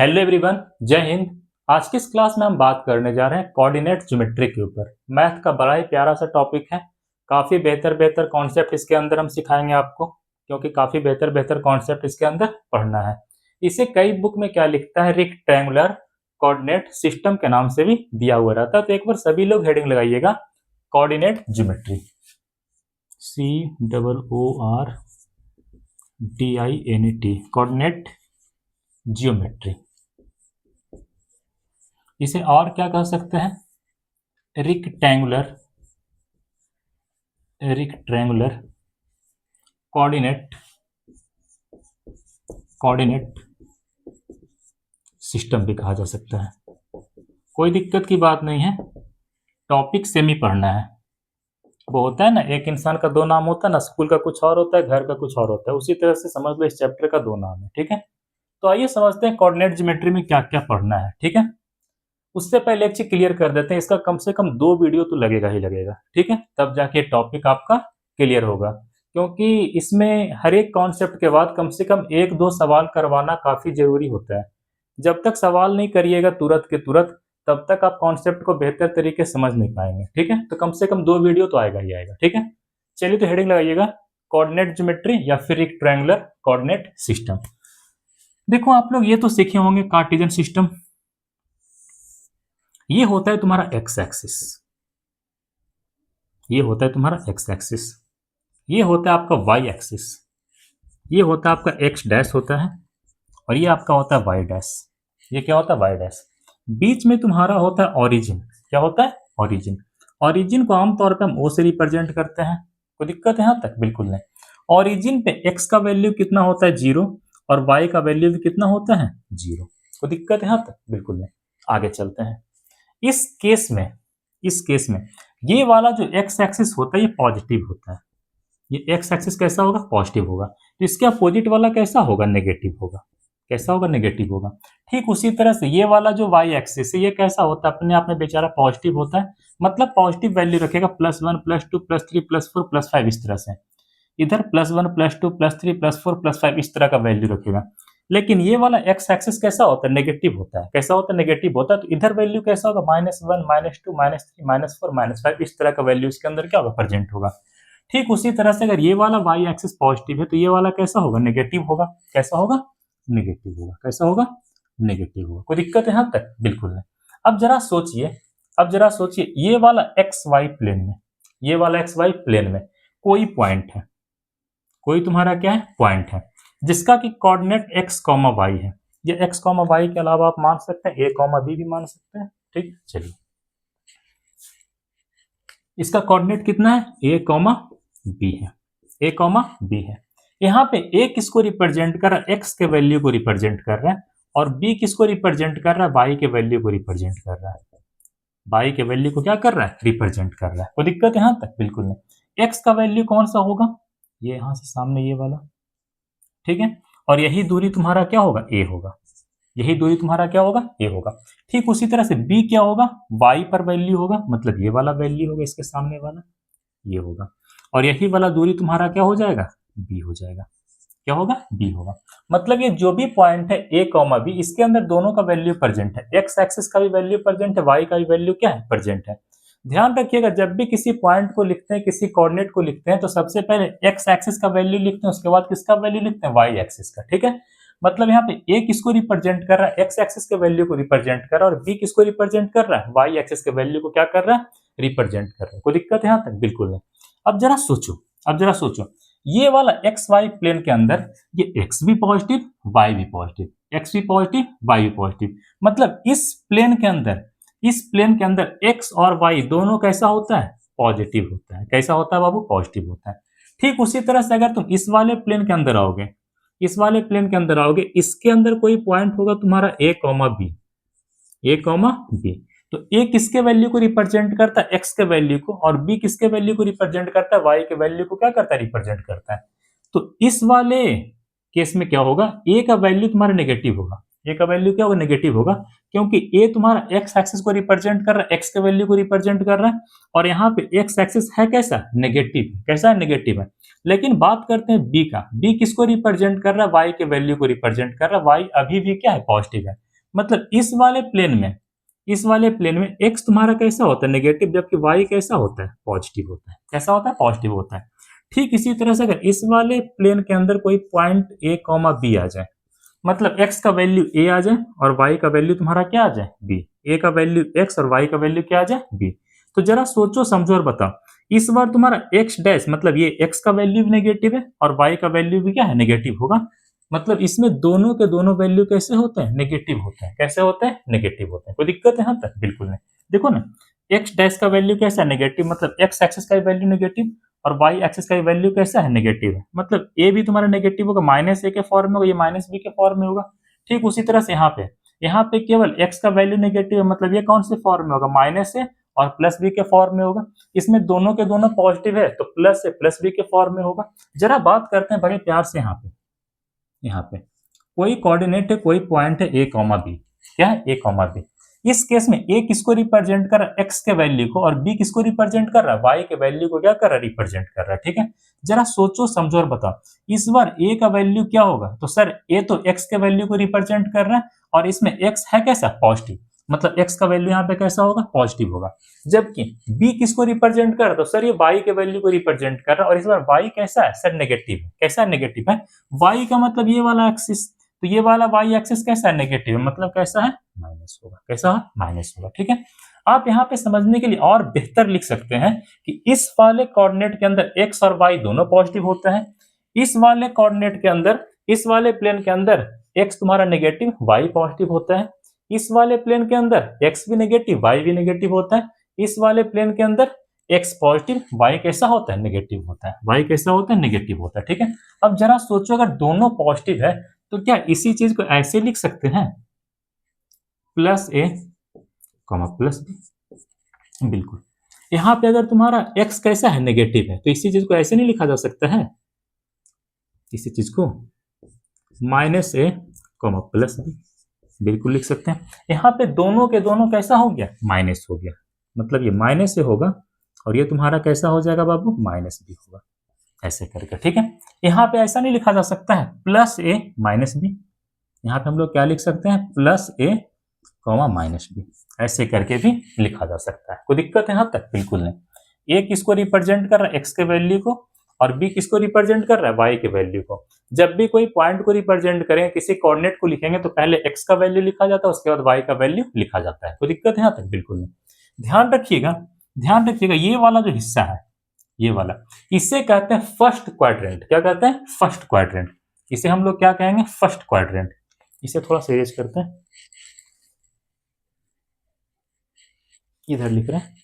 Hello everyone, जय हिंद। आज की इस क्लास में हम बात करने जा रहे हैं कोऑर्डिनेट ज्योमेट्री के ऊपर। मैथ का बड़ा ही प्यारा सा टॉपिक है। काफ़ी बेहतर कॉन्सेप्ट इसके अंदर हम सिखाएंगे आपको, क्योंकि काफ़ी बेहतर कॉन्सेप्ट इसके अंदर पढ़ना है। इसे कई बुक में क्या लिखता है, रेक्टेंगुलर कोऑर्डिनेट सिस्टम के नाम से भी दिया हुआ रहता है। तो एक बार सभी लोग हेडिंग लगाइएगा, coordinate geometry, COORDINET, coordinate geometry. इसे और क्या कह सकते हैं, रेक्टेंगुलर कोऑर्डिनेट सिस्टम भी कहा जा सकता है। कोई दिक्कत की बात नहीं है, टॉपिक सेम ही पढ़ना है। वो होता है ना, एक इंसान का दो नाम होता है ना, स्कूल का कुछ और होता है, घर का कुछ और होता है। उसी तरह से समझ लो इस चैप्टर का दो नाम है, ठीक है। तो आइए समझते हैं कोऑर्डिनेट ज्योमेट्री में क्या क्या पढ़ना है, ठीक है। उससे पहले एक चीज क्लियर कर देते हैं, इसका कम से कम 2 वीडियो तो लगेगा ही लगेगा, ठीक है। तब जाके टॉपिक आपका क्लियर होगा, क्योंकि इसमें हर एक कॉन्सेप्ट के बाद कम से कम 1-2 सवाल करवाना काफी जरूरी होता है। जब तक सवाल नहीं करिएगा तुरंत के तुरंत, तब तक आप कॉन्सेप्ट को बेहतर तरीके से समझ नहीं पाएंगे, ठीक है। तो कम से कम 2 वीडियो तो आएगा ही आएगा, ठीक है। चलिए तो हेडिंग लगाइएगा, कोऑर्डिनेट ज्योमेट्री या फिर एक ट्रायंगुलर कोऑर्डिनेट सिस्टम। देखो आप लोग ये तो सीखे होंगे कार्टेशियन सिस्टम। ये होता है तुम्हारा एक्स एक्सिस, ये होता है तुम्हारा एक्स एक्सिस, ये होता है आपका वाई एक्सिस, ये होता है आपका एक्स डैश होता है, और ये आपका होता है वाई डैश। ये क्या होता है, वाई डैश। बीच में तुम्हारा होता है ओरिजिन। क्या होता है, ओरिजिन। ओरिजिन को आमतौर पे हम ओ से रिप्रेजेंट करते हैं। कोई दिक्कत है यहाँ तक? बिल्कुल नहीं। ओरिजिन पे एक्स का वैल्यू कितना होता है, 0, और वाई का वैल्यू भी कितना होता है, 0। कोई दिक्कत है यहाँ तक? बिल्कुल नहीं। आगे चलते हैं। इस केस में ये वाला जो एक्स एक्सिस होता है ये पॉजिटिव होता है। ये एक्स एक्सिस कैसा होगा, पॉजिटिव होगा। तो इसके अपोजिट वाला कैसा होगा, नेगेटिव होगा। कैसा होगा, नेगेटिव होगा। ठीक उसी तरह से ये वाला जो वाई एक्सिस है ये कैसा होता है, अपने आप में बेचारा पॉजिटिव होता है। मतलब पॉजिटिव वैल्यू रखेगा, +1 +2 +3 +4 +5 इस तरह से। इधर +1 +2 +3 +4 +5 इस तरह का वैल्यू रखेगा। लेकिन ये वाला एक्स एक्सिस कैसा होता है, नेगेटिव होता है। कैसा होता है, नेगेटिव होता है। तो इधर वैल्यू कैसा होगा, -1 -2 -3 -4 -5 इस तरह का वैल्यू इसके अंदर क्या होगा, प्रेजेंट होगा। ठीक उसी तरह से अगर ये वाला वाई एक्सिस पॉजिटिव है तो ये वाला कैसा होगा, नेगेटिव होगा। कैसा होगा, नेगेटिव होगा। कैसा होगा, नेगेटिव होगा। कोई दिक्कत है यहाँ तक? बिल्कुल नहीं। अब जरा सोचिए ये वाला एक्स वाई प्लेन में, ये वाला एक्स वाई प्लेन में कोई पॉइंट है, कोई तुम्हारा क्या है, पॉइंट है, जिसका कि कोऑर्डिनेट x, y है। ये x, y के अलावा आप मान सकते हैं a, b भी मान सकते हैं। ठीक, चलिए इसका कोऑर्डिनेट कितना है, a, b है। a, b है। यहाँ पे a किसको रिप्रेजेंट कर रहा है, x के वैल्यू को रिप्रेजेंट कर रहा है, और b किसको रिप्रेजेंट कर रहा है, y के वैल्यू को रिप्रेजेंट कर रहा है। y के वैल्यू को क्या कर रहा है, रिप्रेजेंट कर रहा है। कोई दिक्कत है यहाँ तक? बिल्कुल नहीं। x का वैल्यू कौन सा होगा, ये यहां से सामने ये वाला, ठीक है। और यही दूरी तुम्हारा क्या होगा, a होगा। यही दूरी तुम्हारा क्या होगा, a होगा। ठीक उसी तरह से b क्या होगा, y पर वैल्यू होगा, मतलब ये वाला वैल्यू होगा, इसके सामने वाला ये होगा। और यही वाला दूरी तुम्हारा क्या हो जाएगा, b हो जाएगा। क्या होगा, b होगा। मतलब ये जो भी पॉइंट है a, b, इसके अंदर दोनों का वैल्यू प्रेजेंट है। x एक्सिस का भी वैल्यू प्रेजेंट है, y का भी वैल्यू क्या है, प्रेजेंट है। ध्यान रखिएगा, जब भी किसी पॉइंट को लिखते हैं, किसी कोऑर्डिनेट को लिखते हैं, तो सबसे पहले x एक्सिस का वैल्यू लिखते हैं, उसके बाद किसका वैल्यू लिखते हैं, y एक्सिस का। ठीक है, मतलब यहाँ पे a किसको रिप्रेजेंट कर रहा है, x एक्सिस के वैल्यू को रिप्रेजेंट कर रहा है, और b किसको रिप्रेजेंट कर रहा है, y एक्सिस के वैल्यू को क्या कर रहा है, रिप्रेजेंट कर रहा है। कोई दिक्कत है यहाँ तक? बिल्कुल नहीं। अब जरा सोचो, ये वाला एक्स वाई प्लेन के अंदर ये x भी पॉजिटिव, y भी पॉजिटिव, x भी पॉजिटिव, y भी पॉजिटिव। मतलब इस प्लेन के अंदर x और y दोनों कैसा होता है, पॉजिटिव होता है। कैसा होता है बाबू, पॉजिटिव होता है। ठीक उसी तरह से अगर तुम इस वाले प्लेन के अंदर आओगे, इसके अंदर कोई पॉइंट होगा तुम्हारा a, b। तो a किसके वैल्यू को रिप्रेजेंट करता है, x के वैल्यू को, और b किसके वैल्यू को रिप्रेजेंट करता है, y के वैल्यू को क्या करता है, रिप्रेजेंट करता है। तो इस वाले केस में क्या होगा, a का वैल्यू तुम्हारा नेगेटिव होगा। a का वैल्यू क्या होगा, नेगेटिव होगा, क्योंकि a तुम्हारा x एक्सिस को रिप्रेजेंट कर रहा है, x के वैल्यू को रिप्रेजेंट कर रहा है, और यहाँ पे x एक्सिस है कैसा, नेगेटिव। कैसा है, नेगेटिव है। लेकिन बात करते हैं b का, b किसको रिप्रेजेंट कर रहा है, y के वैल्यू को रिप्रेजेंट कर रहा है, y अभी भी क्या है, पॉजिटिव है। मतलब इस वाले प्लेन में x तुम्हारा कैसा होता है नेगेटिव, जबकि y कैसा होता है पॉजिटिव होता है। कैसा होता है पॉजिटिव होता है। ठीक इसी तरह से अगर इस वाले प्लेन के अंदर कोई पॉइंट a, b आ जाए, मतलब x का वैल्यू a आ जाए और y का वैल्यू तुम्हारा क्या आ जाए b, a का वैल्यू x और y का वैल्यू क्या आ जाए b, तो जरा सोचो समझो और बताओ, इस बार तुम्हारा x डैश मतलब ये x का वैल्यू भी नेगेटिव है और y का वैल्यू भी क्या है नेगेटिव होगा, मतलब इसमें दोनों के दोनों वैल्यू कैसे होते हैं नेगेटिव होते हैं। कैसे होते हैं नेगेटिव होते हैं। कोई दिक्कत है यहाँ तक? बिल्कुल नहीं। देखो ना x डैश का वैल्यू कैसा है नेगेटिव, मतलब x एक्सिस का वैल्यू नेगेटिव और y एक्सिस का वैल्यू कैसा है नेगेटिव है, मतलब a भी तुम्हारा नेगेटिव होगा, माइनस ए के फॉर्म में होगा, ये माइनस बी के फॉर्म में होगा। ठीक उसी तरह से यहाँ पे केवल x का वैल्यू नेगेटिव है, मतलब ये कौन से फॉर्म में होगा माइनस ए और प्लस बी के फॉर्म में होगा। इसमें दोनों के दोनों पॉजिटिव है तो प्लस से प्लस बी के फॉर्म में होगा। जरा बात करते हैं बड़े प्यार से यहाँ पे कोई कोऑर्डिनेट है, कोई पॉइंट है a, b, क्या है a, b। इस केस में a किसको रिप्रेजेंट कर रहा है x के वैल्यू को, और b किसको रिप्रेजेंट कर रहा है y के वैल्यू को क्या कर रहा है रिप्रेजेंट कर रहा है। ठीक है, जरा सोचो समझो और बताओ इस बार a का वैल्यू क्या होगा, तो सर a तो x के वैल्यू को रिप्रेजेंट कर रहा है और इसमें x है कैसा पॉजिटिव, मतलब x का वैल्यू यहाँ पे कैसा होगा पॉजिटिव होगा। जबकि b किसको रिप्रेजेंट कर रहा है, तो सर ये y के वैल्यू को रिप्रेजेंट कर रहा है और इस बार y कैसा है सर नेगेटिव है। कैसा नेगेटिव है, y का मतलब ये वाला एक्सिस, तो ये वाला y एक्सिस कैसा है नेगेटिव है, मतलब कैसा है माइनस होगा। कैसा है माइनस होगा। ठीक है, आप यहाँ पे समझने के लिए और बेहतर लिख सकते हैं कि इस वाले कोऑर्डिनेट के अंदर x और y दोनों पॉजिटिव होते हैं, इस वाले कोऑर्डिनेट के अंदर इस वाले प्लेन के अंदर x तुम्हारा नेगेटिव y पॉजिटिव होता है, इस वाले प्लेन के अंदर x भी नेगेटिव y भी नेगेटिव होता है, इस वाले प्लेन के अंदर x पॉजिटिव y कैसा होता है नेगेटिव होता है, y कैसा होता है नेगेटिव होता है। ठीक है, अब जरा सोचो अगर दोनों पॉजिटिव है तो क्या इसी चीज को ऐसे लिख सकते हैं प्लस a प्लस b, बिल्कुल। यहाँ पे अगर तुम्हारा x कैसा है नेगेटिव है तो इसी चीज को ऐसे नहीं लिखा जा सकता है, इसी चीज को माइनस a प्लस b, बिल्कुल लिख सकते हैं। यहाँ पे दोनों के दोनों कैसा हो गया माइनस हो गया, मतलब ये माइनस ए होगा और ये तुम्हारा कैसा हो जाएगा बाबू माइनस बी होगा, ऐसे करके। ठीक है, यहाँ पे ऐसा नहीं लिखा जा सकता है प्लस ए माइनस बी, यहाँ पे हम लोग क्या लिख सकते हैं प्लस ए माइनस बी, ऐसे करके भी लिखा जा सकता है। कोई दिक्कत है यहाँ तक? बिल्कुल नहीं। ए किसको रिप्रेजेंट कर रहा है एक्स के वैल्यू को और बी किसको रिप्रेजेंट कर रहा है वाई के वैल्यू को। जब भी कोई पॉइंट को रिप्रेजेंट करें किसी कोऑर्डिनेट को लिखेंगे तो पहले एक्स का वैल्यू लिखा जाता है उसके बाद वाई का वैल्यू लिखा जाता है। कोई दिक्कत है यहाँ तक? बिल्कुल नहीं। ध्यान रखिएगा ये वाला जो हिस्सा है ये वाला, इसे कहते हैं फर्स्ट क्वाड्रेंट। क्या कहते हैं? First quadrant. इसे हम लोग क्या कहेंगे? First quadrant. इसे थोड़ा सा इरेज करते हैं, इधर लिख रहे हैं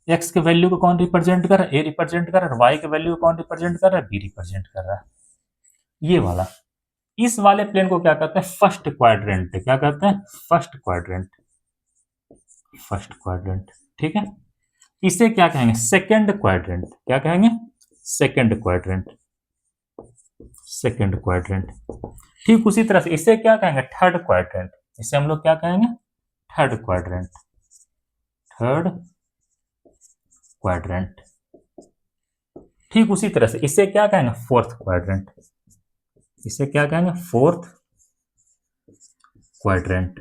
एक्स के वैल्यू को कौन रिप्रेजेंट कर रहा है? ए रिप्रेजेंट कर रहा है। वाई के वैल्यू को कौन रिप्रेजेंट कर रहा है? बी रिप्रेजेंट कर रहा है। ये वाला, इस वाले प्लेन को क्या कहते हैं? First quadrant. क्या कहते हैं? First quadrant. First quadrant. ठीक है, इसे क्या कहेंगे? Second quadrant. क्या कहेंगे? Second quadrant. Second quadrant. ठीक उसी तरह से इसे क्या कहेंगे? Third quadrant. इसे हम लोग क्या कहेंगे? Third quadrant. Third quadrant. ठीक उसी तरह से इसे क्या कहेंगे? Fourth quadrant. इसे क्या कहेंगे? Fourth quadrant.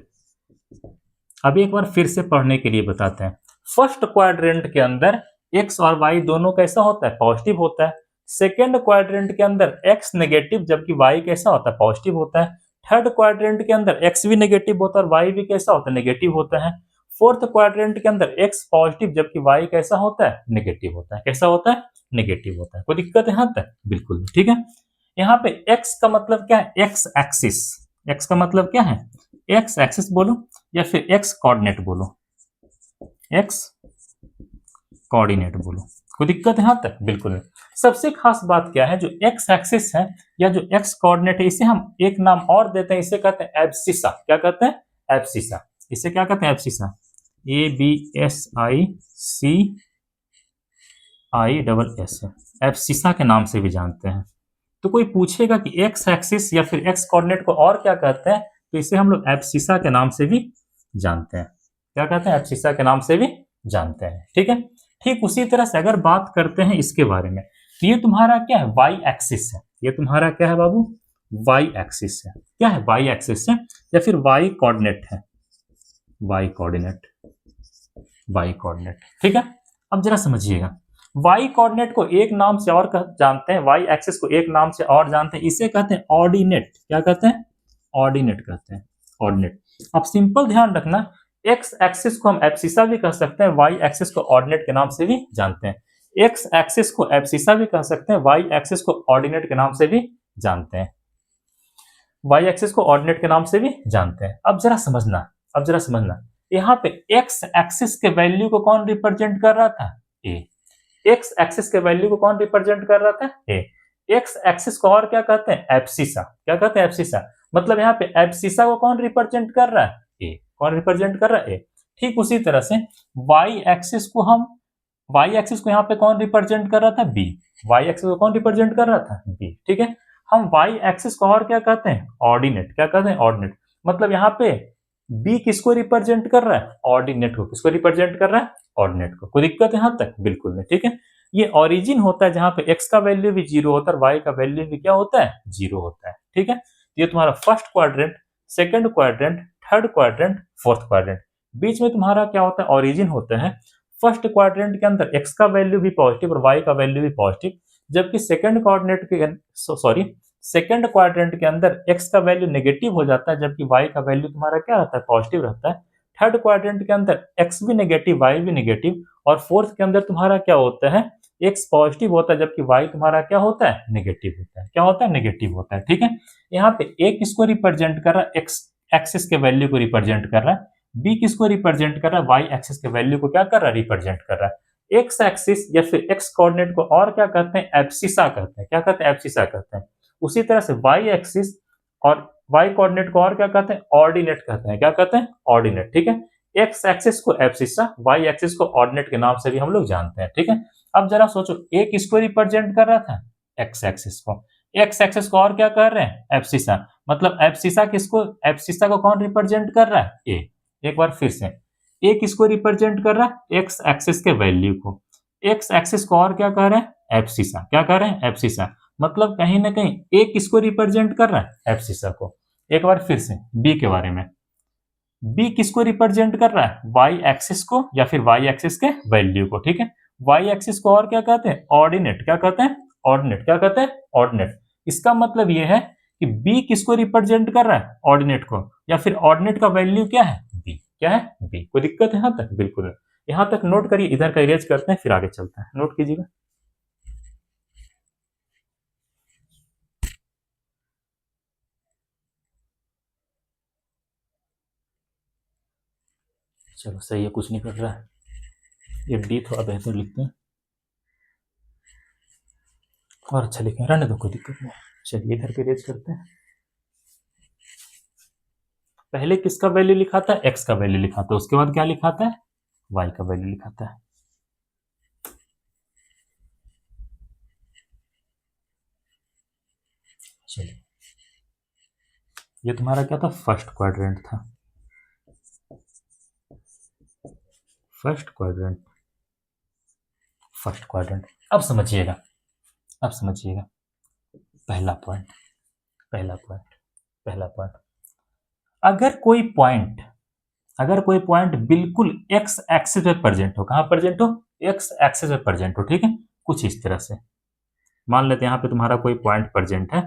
अब एक बार फिर से पढ़ने के लिए बताते हैं। फर्स्ट क्वाड्रेंट के अंदर एक्स और वाई दोनों कैसा होता है? पॉजिटिव होता है। सेकेंड क्वाड्रेंट के अंदर एक्स नेगेटिव जबकि वाई कैसा होता है? पॉजिटिव होता है। थर्ड क्वाड्रेंट के अंदर एक्स भी नेगेटिव होता है और वाई भी कैसा होता है? नेगेटिव होता है। फोर्थ क्वाड्रेंट के अंदर एक्स पॉजिटिव जबकि वाई कैसा होता है? नेगेटिव होता है। कैसा होता है? नेगेटिव होता है। कोई दिक्कत है यहाँ तक? बिल्कुल नहीं। ठीक है, यहाँ पे एक्स का मतलब क्या है? X axis. एक्स का मतलब क्या है? एक्स एक्सिस बोलो या फिर एक्स कोऑर्डिनेट बोलो, एक्स कोऑर्डिनेट बोलो। कोई दिक्कत है यहाँ तक? बिल्कुल नहीं। सबसे खास बात क्या है, जो एक्स एक्सिस है या जो एक्स कोऑर्डिनेट है इसे हम एक नाम और देते हैं, इसे कहते हैं एब्सिसा। क्या कहते हैं? एब्सिसा। इसे क्या कहते हैं? एब्सिसा। ABSICISS है, एब्सिसा के नाम से भी जानते हैं। तो कोई पूछेगा कि एक्स एक्सिस या फिर एक्स कोऑर्डिनेट को और क्या कहते हैं, तो इसे हम लोग एब्सिसा के नाम से भी जानते हैं। क्या कहते हैं? एब्सिसा के नाम से भी जानते हैं। ठीक है, ठीक उसी तरह से अगर बात करते हैं इसके बारे में तो ये तुम्हारा क्या है? वाई एक्सिस है। ये तुम्हारा क्या है बाबू? वाई एक्सिस है। क्या है? वाई एक्सिस है। या फिर वाई कोऑर्डिनेट है, वाई कोऑर्डिनेट, वाई कोऑर्डिनेट, ठीक है। अब जरा समझिएगा, वाई कोऑर्डिनेट को एक नाम से और जानते हैं, वाई एक्सिस को एक नाम से और जानते हैं, इसे कहते हैं ऑर्डिनेट। क्या कहते हैं? ऑर्डिनेट कहते हैं, ऑर्डिनेट। अब सिंपल ध्यान रखना, एक्स एक्सिस को हम एब्सिसा भी कह सकते हैं, वाई एक्सिस को ऑर्डिनेट के नाम से भी जानते हैं। एक्स एक्सिस को एब्सिसा भी कह सकते हैं, वाई एक्सिस को ऑर्डिनेट के नाम से भी जानते हैं, वाई एक्सिस को ऑर्डिनेट के नाम से भी जानते हैं। अब जरा समझना, अब जरा समझना, यहाँ पे एक्स एक्सिस के वैल्यू को कौन रिप्रेजेंट कर रहा था? ए। एक्स एक्सिस के वैल्यू को कौन रिप्रेजेंट कर रहा था? ए। एक्स एक्सिस को और क्या कहते हैं? एब्सिसा। क्या कहते हैं? एब्सिसा। मतलब यहाँ पे एब्सिसा को कौन रिप्रेजेंट कर रहा है? ए। कौन रिप्रेजेंट कर रहा है? ए। ठीक उसी तरह से वाई एक्सिस को हम, वाई एक्सिस को यहाँ पे कौन रिप्रेजेंट कर रहा था? बी। वाई एक्सिस को कौन रिप्रेजेंट कर रहा था? बी। ठीक है, हम वाई एक्सिस को और क्या कहते हैं? ऑर्डिनेट। क्या कहते हैं? ऑर्डिनेट। मतलब यहाँ पे बी किसको रिप्रेजेंट कर रहा है? ऑर्डिनेट को। किसको रिप्रेजेंट कर रहा है? ऑर्डिनेट को। कोई दिक्कत यहां तक? बिल्कुल नहीं। ठीक है, ये ओरिजिन होता है जहां पे एक्स का वैल्यू भी 0 होता है और वाई का वैल्यू भी क्या होता है? 0 होता है। ठीक है, ये तुम्हारा first quadrant, second quadrant, third quadrant, fourth quadrant, बीच में तुम्हारा क्या होता है? ओरिजिन होता है। फर्स्ट क्वाड्रेंट के अंदर एक्स का वैल्यू भी पॉजिटिव और वाई का वैल्यू भी पॉजिटिव, जबकि सेकंड क्वाड्रेंट के सेकंड क्वाड्रेंट के अंदर एक्स का वैल्यू नेगेटिव हो जाता है, जबकि वाई का वैल्यू तुम्हारा क्या रहता है? पॉजिटिव रहता है। थर्ड क्वाड्रेंट के अंदर एक्स भी नेगेटिव, वाई भी नेगेटिव, और फोर्थ के अंदर तुम्हारा क्या होता है? एक्स पॉजिटिव होता है, जबकि वाई तुम्हारा क्या होता है? नेगेटिव होता है। क्या होता है? नेगेटिव होता है। ठीक है, यहाँ पे ए किसको रिप्रेजेंट कर रहा है? एक्स एक्सिस के वैल्यू को रिप्रेजेंट कर रहा है। बी किसको रिप्रेजेंट कर रहा है? वाई एक्सिस के वैल्यू को क्या कर रहा है? रिप्रेजेंट कर रहा है। एक्स एक्सिस या फिर एक्स कोऑर्डिनेट को और क्या कहते हैं? एब्सिसा कहते हैं। क्या कहते हैं? एब्सिसा कहते हैं। उसी तरह से वाई एक्सिस और वाई कोऑर्डिनेट को और क्या कहते हैं? ऑर्डिनेट कहते हैं। क्या कहते हैं? ऑर्डिनेट। ठीक है, एक्स एक्सिस को एब्सिसा, वाई एक्सिस को ऑर्डिनेट के नाम से भी हम लोग जानते हैं। ठीक है, अब जरा सोचो, ए किसको रिप्रेजेंट कर रहा था? एक्स एक्सिस को। एक्स एक्सिस को और क्या कर रहे हैं? एब्सिसा। मतलब एब्सिसा किसको, एब्सिसा को कौन रिप्रेजेंट कर रहा है? ए। एक बार फिर से, ए किसको रिप्रेजेंट कर रहा है? एक्स एक्सिस के वैल्यू को। एक्स एक्सिस को और क्या कह रहे हैं? एब्सिसा। क्या कह रहे हैं? एब्सिसा। मतलब कहीं ना कहीं ए किसको रिप्रेजेंट कर रहा है? एब्सिसा को। एक बार फिर से बी के बारे में, बी किसको रिप्रेजेंट कर रहा है? वाई एक्सिस को या फिर वाई एक्सिस के वैल्यू को। ठीक है, वाई एक्सिस को और क्या कहते हैं? ऑर्डिनेट। क्या कहते हैं? ऑर्डिनेट। क्या कहते हैं? ऑर्डिनेट। इसका मतलब यह है कि बी किसको रिप्रेजेंट कर रहा है? ऑर्डिनेट को, या फिर ऑर्डिनेट का वैल्यू क्या है? बी। क्या है? बी। कोई दिक्कत है यहां तक? बिल्कुल। यहां तक नोट करिए, इधर का इरेज करते हैं फिर आगे चलते हैं। नोट कीजिएगा। चलो सही है, कुछ नहीं कर रहा है। ये डी थोड़ा बेहतर लिखते हैं और अच्छा लिखें, रहने दो, कोई दिक्कत नहीं। चलिए इधर पे रेज करते हैं। पहले किसका वैल्यू लिखा था? एक्स का वैल्यू लिखा था। उसके बाद क्या लिखा था? वाई का वैल्यू लिखा था। चलिए, ये तुम्हारा क्या था? फर्स्ट क्वाड्रेंट था। First quadrant, first quadrant. अब समझिएगा, अब समझिएगा। पहला पॉइंट, पहला पॉइंट, पहला पॉइंट, अगर कोई पॉइंट, अगर कोई पॉइंट बिल्कुल एक्स एक्सिस पे प्रेजेंट हो, कहां प्रेजेंट हो? एक्स एक्सिस पे प्रेजेंट हो। ठीक है, कुछ इस तरह से मान लेते हैं यहां पे तुम्हारा कोई पॉइंट प्रेजेंट है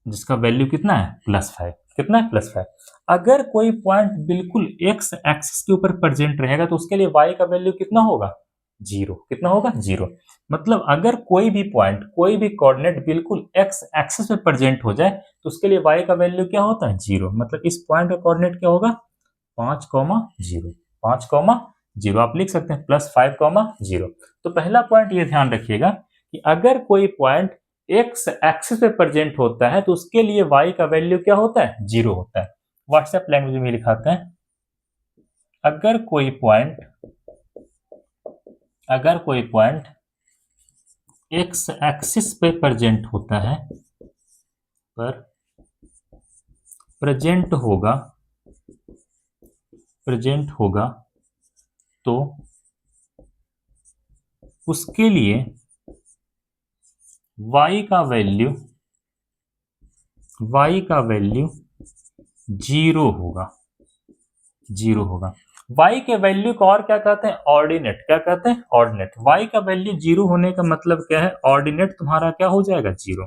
जिसका वैल्यू कितना है? +5। कितना है? +5। अगर कोई पॉइंट बिल्कुल एक्स एक्सिस के ऊपर प्रेजेंट रहेगा तो उसके लिए वाई का वैल्यू कितना होगा? 0। कितना होगा? 0। मतलब अगर कोई भी पॉइंट, कोई भी कोऑर्डिनेट बिल्कुल एक्स एक्सिस पे प्रेजेंट हो जाए तो उसके लिए वाई का वैल्यू क्या होता है? 0। मतलब इस पॉइंट का कोऑर्डिनेट क्या होगा? 5,0। 5,0 आप लिख सकते हैं, +5,0। तो पहला पॉइंट ये ध्यान रखिएगा कि अगर कोई पॉइंट एक्स एक्सिस पे प्रेजेंट होता है तो उसके लिए वाई का वैल्यू क्या होता है? 0 होता है। व्हाट्सएप लैंग्वेज में लिखाते हैं, अगर कोई पॉइंट, अगर कोई पॉइंट एक्स एक्सिस पे प्रेजेंट होता है, पर प्रेजेंट होगा, प्रेजेंट होगा, तो उसके लिए y का वैल्यू, y का वैल्यू जीरो होगा, जीरो होगा। y के वैल्यू को और क्या कहते हैं? ऑर्डिनेट। क्या कहते हैं? ऑर्डिनेट। y का वैल्यू जीरो होने का मतलब क्या है? ऑर्डिनेट तुम्हारा क्या हो जाएगा? जीरो।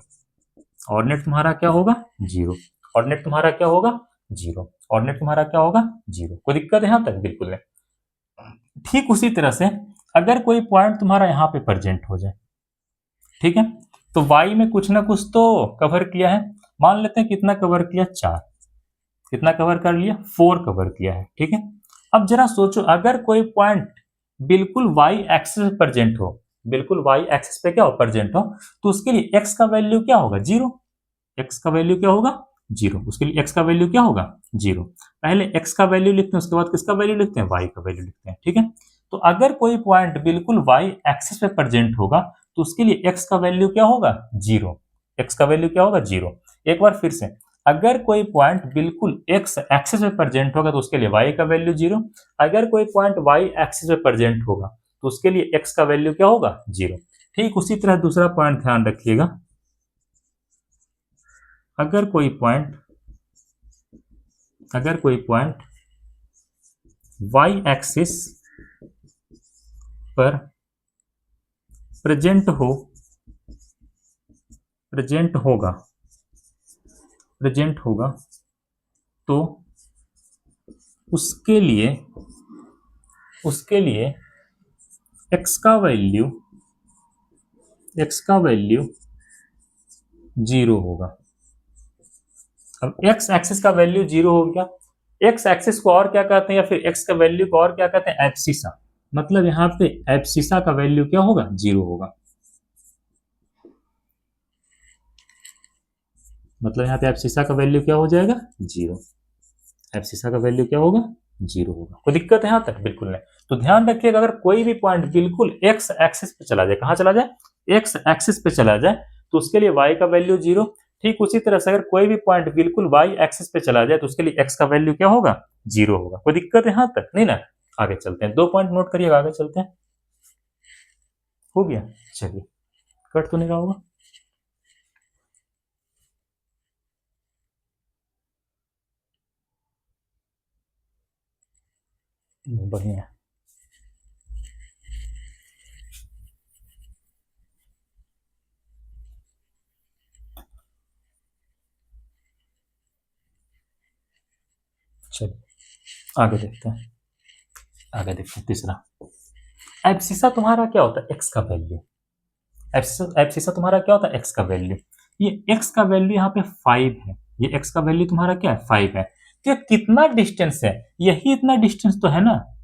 ऑर्डिनेट तुम्हारा क्या होगा? जीरो। ऑर्डिनेट तुम्हारा क्या होगा? जीरो। ऑर्डिनेट तुम्हारा क्या होगा? जीरो। कोई दिक्कत है यहां तक? बिल्कुल नहीं। ठीक उसी तरह से अगर कोई पॉइंट तुम्हारा यहाँ पे प्रेजेंट हो जाए, ठीक है, तो y में कुछ ना कुछ तो कवर किया है। मान लेते हैं कितना कवर किया? 4। कितना कवर कर लिया? 4 कवर किया है, ठीक है। अब जरा सोचो, अगर कोई पॉइंट बिल्कुल y एक्सिस पे प्रेजेंट हो, बिल्कुल y एक्सिस पे क्या हो? प्रेजेंट हो, तो उसके लिए x का वैल्यू क्या होगा? जीरो। x का वैल्यू क्या होगा? जीरो। उसके लिए x का वैल्यू क्या होगा? जीरो। पहले x का वैल्यू लिखते हैं, उसके बाद किसका वैल्यू लिखते हैं? y का वैल्यू लिखते हैं, ठीक है। तो अगर कोई पॉइंट बिल्कुल y एक्सिस पे प्रेजेंट होगा तो उसके लिए x का वैल्यू क्या होगा? जीरो। x का वैल्यू क्या होगा? जीरो। एक बार फिर से, अगर कोई पॉइंट बिल्कुल x एक्सिस पे प्रेजेंट होगा तो उसके लिए y का वैल्यू जीरो। अगर कोई पॉइंट y एक्सिस पे प्रेजेंट होगा तो उसके लिए x का वैल्यू क्या होगा? जीरो। ठीक उसी तरह दूसरा पॉइंट ध्यान रखिएगा, अगर कोई पॉइंट y एक्सिस पर प्रेजेंट होगा तो उसके लिए x का वैल्यू जीरो होगा। अब x एक्सिस का वैल्यू जीरो हो गया। x एक्सिस को और क्या कहते हैं, या फिर x का वैल्यू को और क्या कहते हैं? एब्सिसा। मतलब यहाँ पे एब्सिसा का वैल्यू क्या होगा? जीरो होगा। मतलब यहाँ पे एब्सिसा का वैल्यू क्या हो जाएगा? जीरो। एब्सिसा का वैल्यू क्या होगा? जीरो होगा। कोई दिक्कत है यहाँ तक? बिल्कुल नहीं। तो ध्यान रखिएगा, अगर कोई भी पॉइंट बिल्कुल x एक्सिस पे चला जाए, कहाँ चला जाए? x एक्सिस पे चला जाए, तो उसके लिए y का वैल्यू जीरो। ठीक उसी तरह से अगर कोई भी पॉइंट बिल्कुल y एक्सिस पे चला जाए तो उसके लिए x का वैल्यू क्या होगा? जीरो होगा। कोई दिक्कत है यहाँ तक? नहीं ना। आगे चलते हैं, 2 पॉइंट नोट करिएगा, आगे चलते हैं। हो गया? चलिए, कट तो नहीं रहा होगा? बढ़िया है। चलिए आगे देखते हैं। तीसरा, एब्सिसा तुम्हारा क्या होता है? एक्स का वैल्यू। एब्सिसा तुम्हारा क्या होता है? एक्स का वैल्यू। ये एक्स का वैल्यू यहाँ पे 5 है। ये एक्स का वैल्यू तुम्हारा क्या है? 5 है। तो ये कितना डिस्टेंस है? यही इतना डिस्टेंस तो है ना,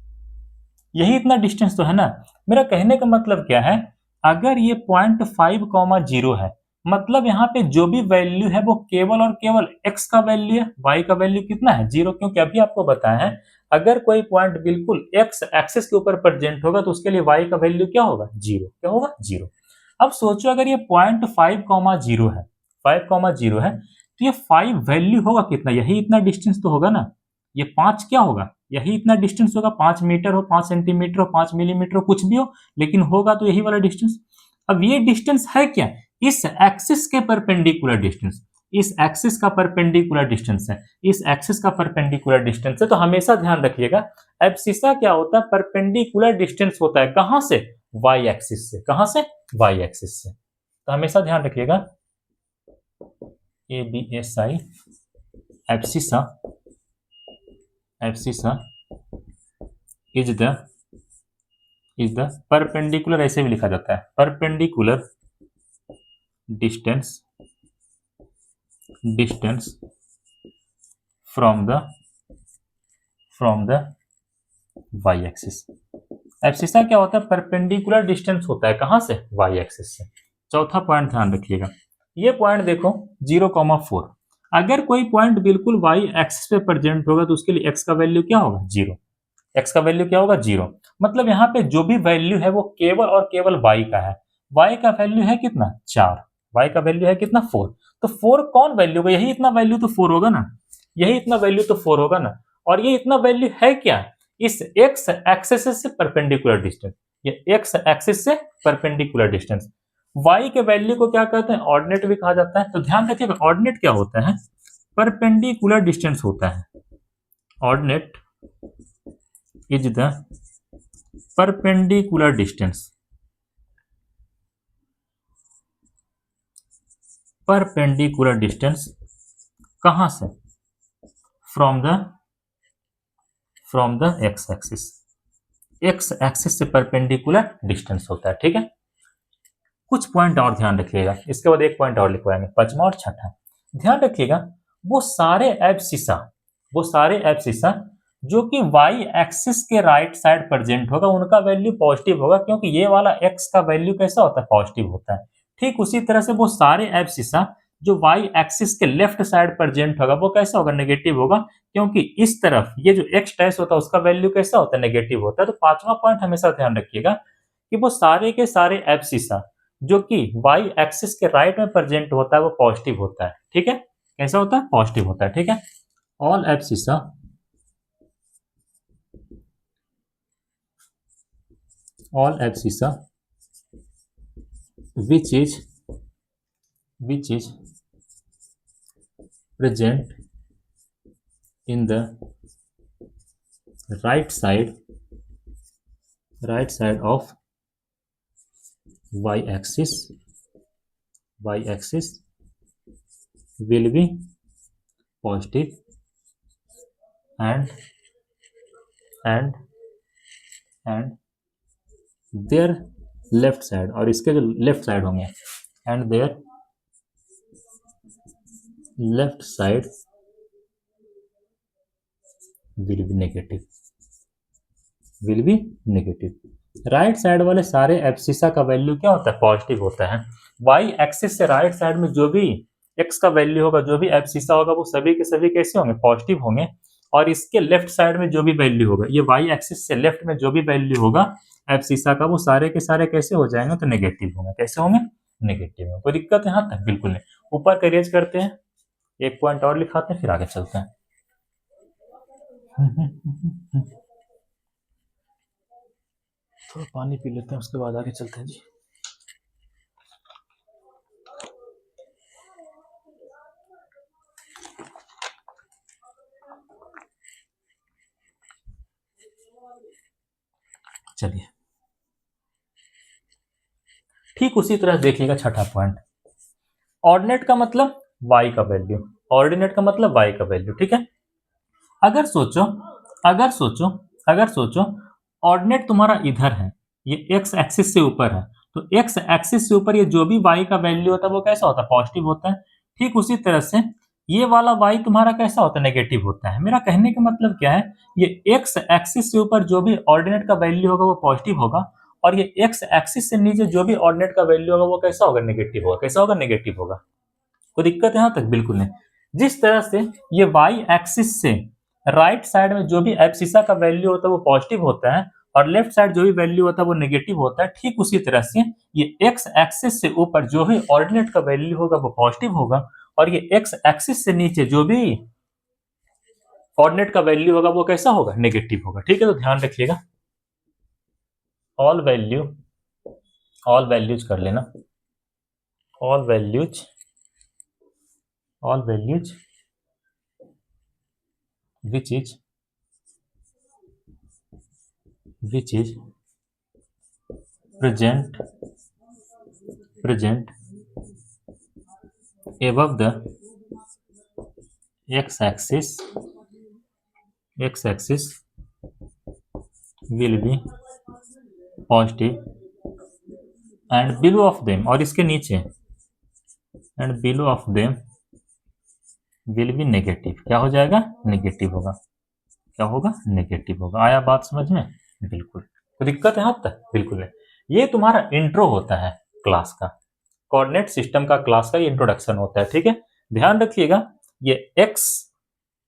यही इतना डिस्टेंस तो है ना। मेरा कहने का मतलब क्या है, अगर ये पॉइंट 5,0 है, मतलब यहाँ पे जो भी वैल्यू है वो केवल और केवल x का वैल्यू है। y का वैल्यू कितना है? जीरो। क्योंकि अभी आपको बताया है, अगर कोई पॉइंट बिल्कुल x एक्सिस के ऊपर प्रेजेंट होगा तो उसके लिए y का वैल्यू क्या होगा? जीरो। क्या होगा? जीरो। अब सोचो, अगर ये पॉइंट 5,0 है, 5,0 है, तो ये 5 वैल्यू होगा कितना? यही इतना डिस्टेंस तो होगा ना। ये 5 क्या होगा? यही इतना डिस्टेंस होगा। 5 मीटर हो, 5 सेंटीमीटर हो, 5 मिलीमीटर हो, कुछ भी हो, लेकिन होगा तो यही वाला डिस्टेंस। अब ये डिस्टेंस है क्या? इस एक्सिस के परपेंडिकुलर डिस्टेंस। इस एक्सिस का परपेंडिकुलर डिस्टेंस है। इस एक्सिस का परपेंडिकुलर डिस्टेंस है। तो हमेशा ध्यान रखिएगा, एब्सिसा क्या होता है? परपेंडिकुलर डिस्टेंस होता है। कहां से? वाई एक्सिस से। कहां से? वाई एक्सिस से। तो हमेशा ध्यान रखिएगा, A B S I, abscissa is the perpendicular, ऐसे भी लिखा जाता है, perpendicular distance from the y axis. Abscissa क्या होता है? परपेंडिकुलर डिस्टेंस होता है। कहां से? वाई एक्सिस से। चौथा पॉइंट ध्यान रखिएगा, ये पॉइंट देखो 0,4। अगर कोई पॉइंट बिल्कुल वाई एक्सिस पे प्रेजेंट होगा तो उसके लिए एक्स का वैल्यू क्या होगा? जीरो। एक्स का वैल्यू क्या होगा? जीरो। मतलब यहाँ पे जो भी वैल्यू है वो केवल और केवल वाई का है। वाई का वैल्यू है कितना? 4। वाई का वैल्यू है कितना? 4। तो 4 कौन वैल्यू होगा? यही इतना वैल्यू तो 4 होगा ना, यही इतना वैल्यू तो 4 होगा ना। और ये इतना वैल्यू है क्या? इस एक्स एक्सिस से परपेंडिकुलर डिस्टेंस। ये एक्स एक्सिस से परपेंडिकुलर डिस्टेंस। वाई के वैल्यू को क्या कहते हैं? ऑर्डिनेट भी कहा जाता है। तो ध्यान रखिएगा, ऑर्डिनेट क्या होता है? परपेंडिकुलर डिस्टेंस होता है, ordinate is the perpendicular distance, perpendicular distance कहां से, from the x axis, X axis से परपेंडिकुलर डिस्टेंस होता है। ठीक है, कुछ पॉइंट और ध्यान रखिएगा, इसके बाद एक पॉइंट और लिखवाएंगे, पांचवा और छठा। ध्यान रखिएगा वो सारे एब्सिसा जो कि वाई एक्सिस के राइट साइड प्रेजेंट होगा उनका वैल्यू पॉजिटिव होगा, क्योंकि ये वाला एक्स का वैल्यू कैसा होता है, पॉजिटिव होता है। ठीक उसी तरह से वो सारे एब्सिसा जो वाई एक्सिस के लेफ्ट साइड प्रेजेंट होगा वो कैसा होगा, नेगेटिव होगा, क्योंकि इस तरफ ये जो एक्स डैश होता है उसका वैल्यू कैसा होता है, नेगेटिव होता है। तो पांचवा पॉइंट हमेशा ध्यान रखिएगा कि वो सारे के सारे एब्सिसा जो कि वाई एक्सिस के राइट में प्रेजेंट होता है वो पॉजिटिव होता है। ठीक है, कैसा होता है, पॉजिटिव होता है। ठीक है, all abscissa which is present in the right side of y-axis will be positive and their left side, और इसके जो लेफ्ट साइड होंगे, and their left side will be negative. Right side वाले सारे एब्सिसा का वैल्यू क्या होता है, पॉजिटिव होता है। वाई एक्सिस से राइट साइड में जो भी एक्स का वैल्यू होगा, जो भी एब्सिसा होगा, वो सभी के सभी कैसे होंगे, पॉजिटिव होंगे। और इसके लेफ्ट साइड में जो भी वैल्यू होगा, ये वाई एक्सिस से लेफ्ट में जो भी वैल्यू होगा एब्सिसा का, वो सारे के सारे कैसे हो जाएंगे, तो नेगेटिव होंगे। कैसे होंगे, नेगेटिव होंगे। कोई दिक्कत है यहाँ तक, बिल्कुल नहीं। ऊपर का रेज करते हैं, एक पॉइंट और लिखाते हैं, फिर आगे चलते हैं। थोड़ा पानी पी लेते हैं, उसके बाद आगे चलते हैं जी। चलिए, ठीक उसी तरह देखिएगा छठा पॉइंट, ऑर्डिनेट का मतलब y का वैल्यू, ऑर्डिनेट का मतलब y का वैल्यू। ठीक है, अगर सोचो ऑर्डिनेट तुम्हारा इधर है, ये x एक्सिस से ऊपर है, तो x एक्सिस से ऊपर ये जो भी y का वैल्यू होता है वो कैसा होता है, पॉजिटिव होता है। ठीक उसी तरह से ये वाला y तुम्हारा कैसा होता है, नेगेटिव होता है। मेरा कहने का मतलब क्या है, ये x एक्सिस से ऊपर जो भी ऑर्डिनेट का वैल्यू होगा वो पॉजिटिव होगा, और ये x एक्सिस से नीचे जो भी ऑर्डिनेट का वैल्यू होगा वो कैसा होगा, नेगेटिव होगा। कैसा होगा, नेगेटिव होगा। कोई दिक्कत है यहाँ तक, बिल्कुल नहीं। जिस तरह से ये y एक्सिस से राइट साइड में जो भी एब्सिसा का वैल्यू होता है वो पॉजिटिव होता है, और लेफ्ट साइड जो भी वैल्यू होता है वो नेगेटिव होता है, ठीक उसी तरह से ये x एक्सिस से ऊपर जो भी ऑर्डिनेट का वैल्यू होगा वो पॉजिटिव होगा, और ये x एक्सिस से नीचे जो भी ऑर्डिनेट का वैल्यू होगा वो कैसा होगा, नेगेटिव होगा। ठीक है, तो ध्यान रखिएगा, ऑल वैल्यूज कर लेना, all values which is present above the x axis will be positive and below of them, और इसके नीचे and below of them will be negative। क्या हो जाएगा, नेगेटिव होगा। क्या होगा, नेगेटिव होगा। आया बात समझ में, बिल्कुल। कोई दिक्कत है यहाँ तक, बिल्कुल नहीं। ये तुम्हारा इंट्रो होता है क्लास का, कोऑर्डिनेट सिस्टम का क्लास का ये इंट्रोडक्शन होता है। ठीक है, ध्यान रखिएगा, ये x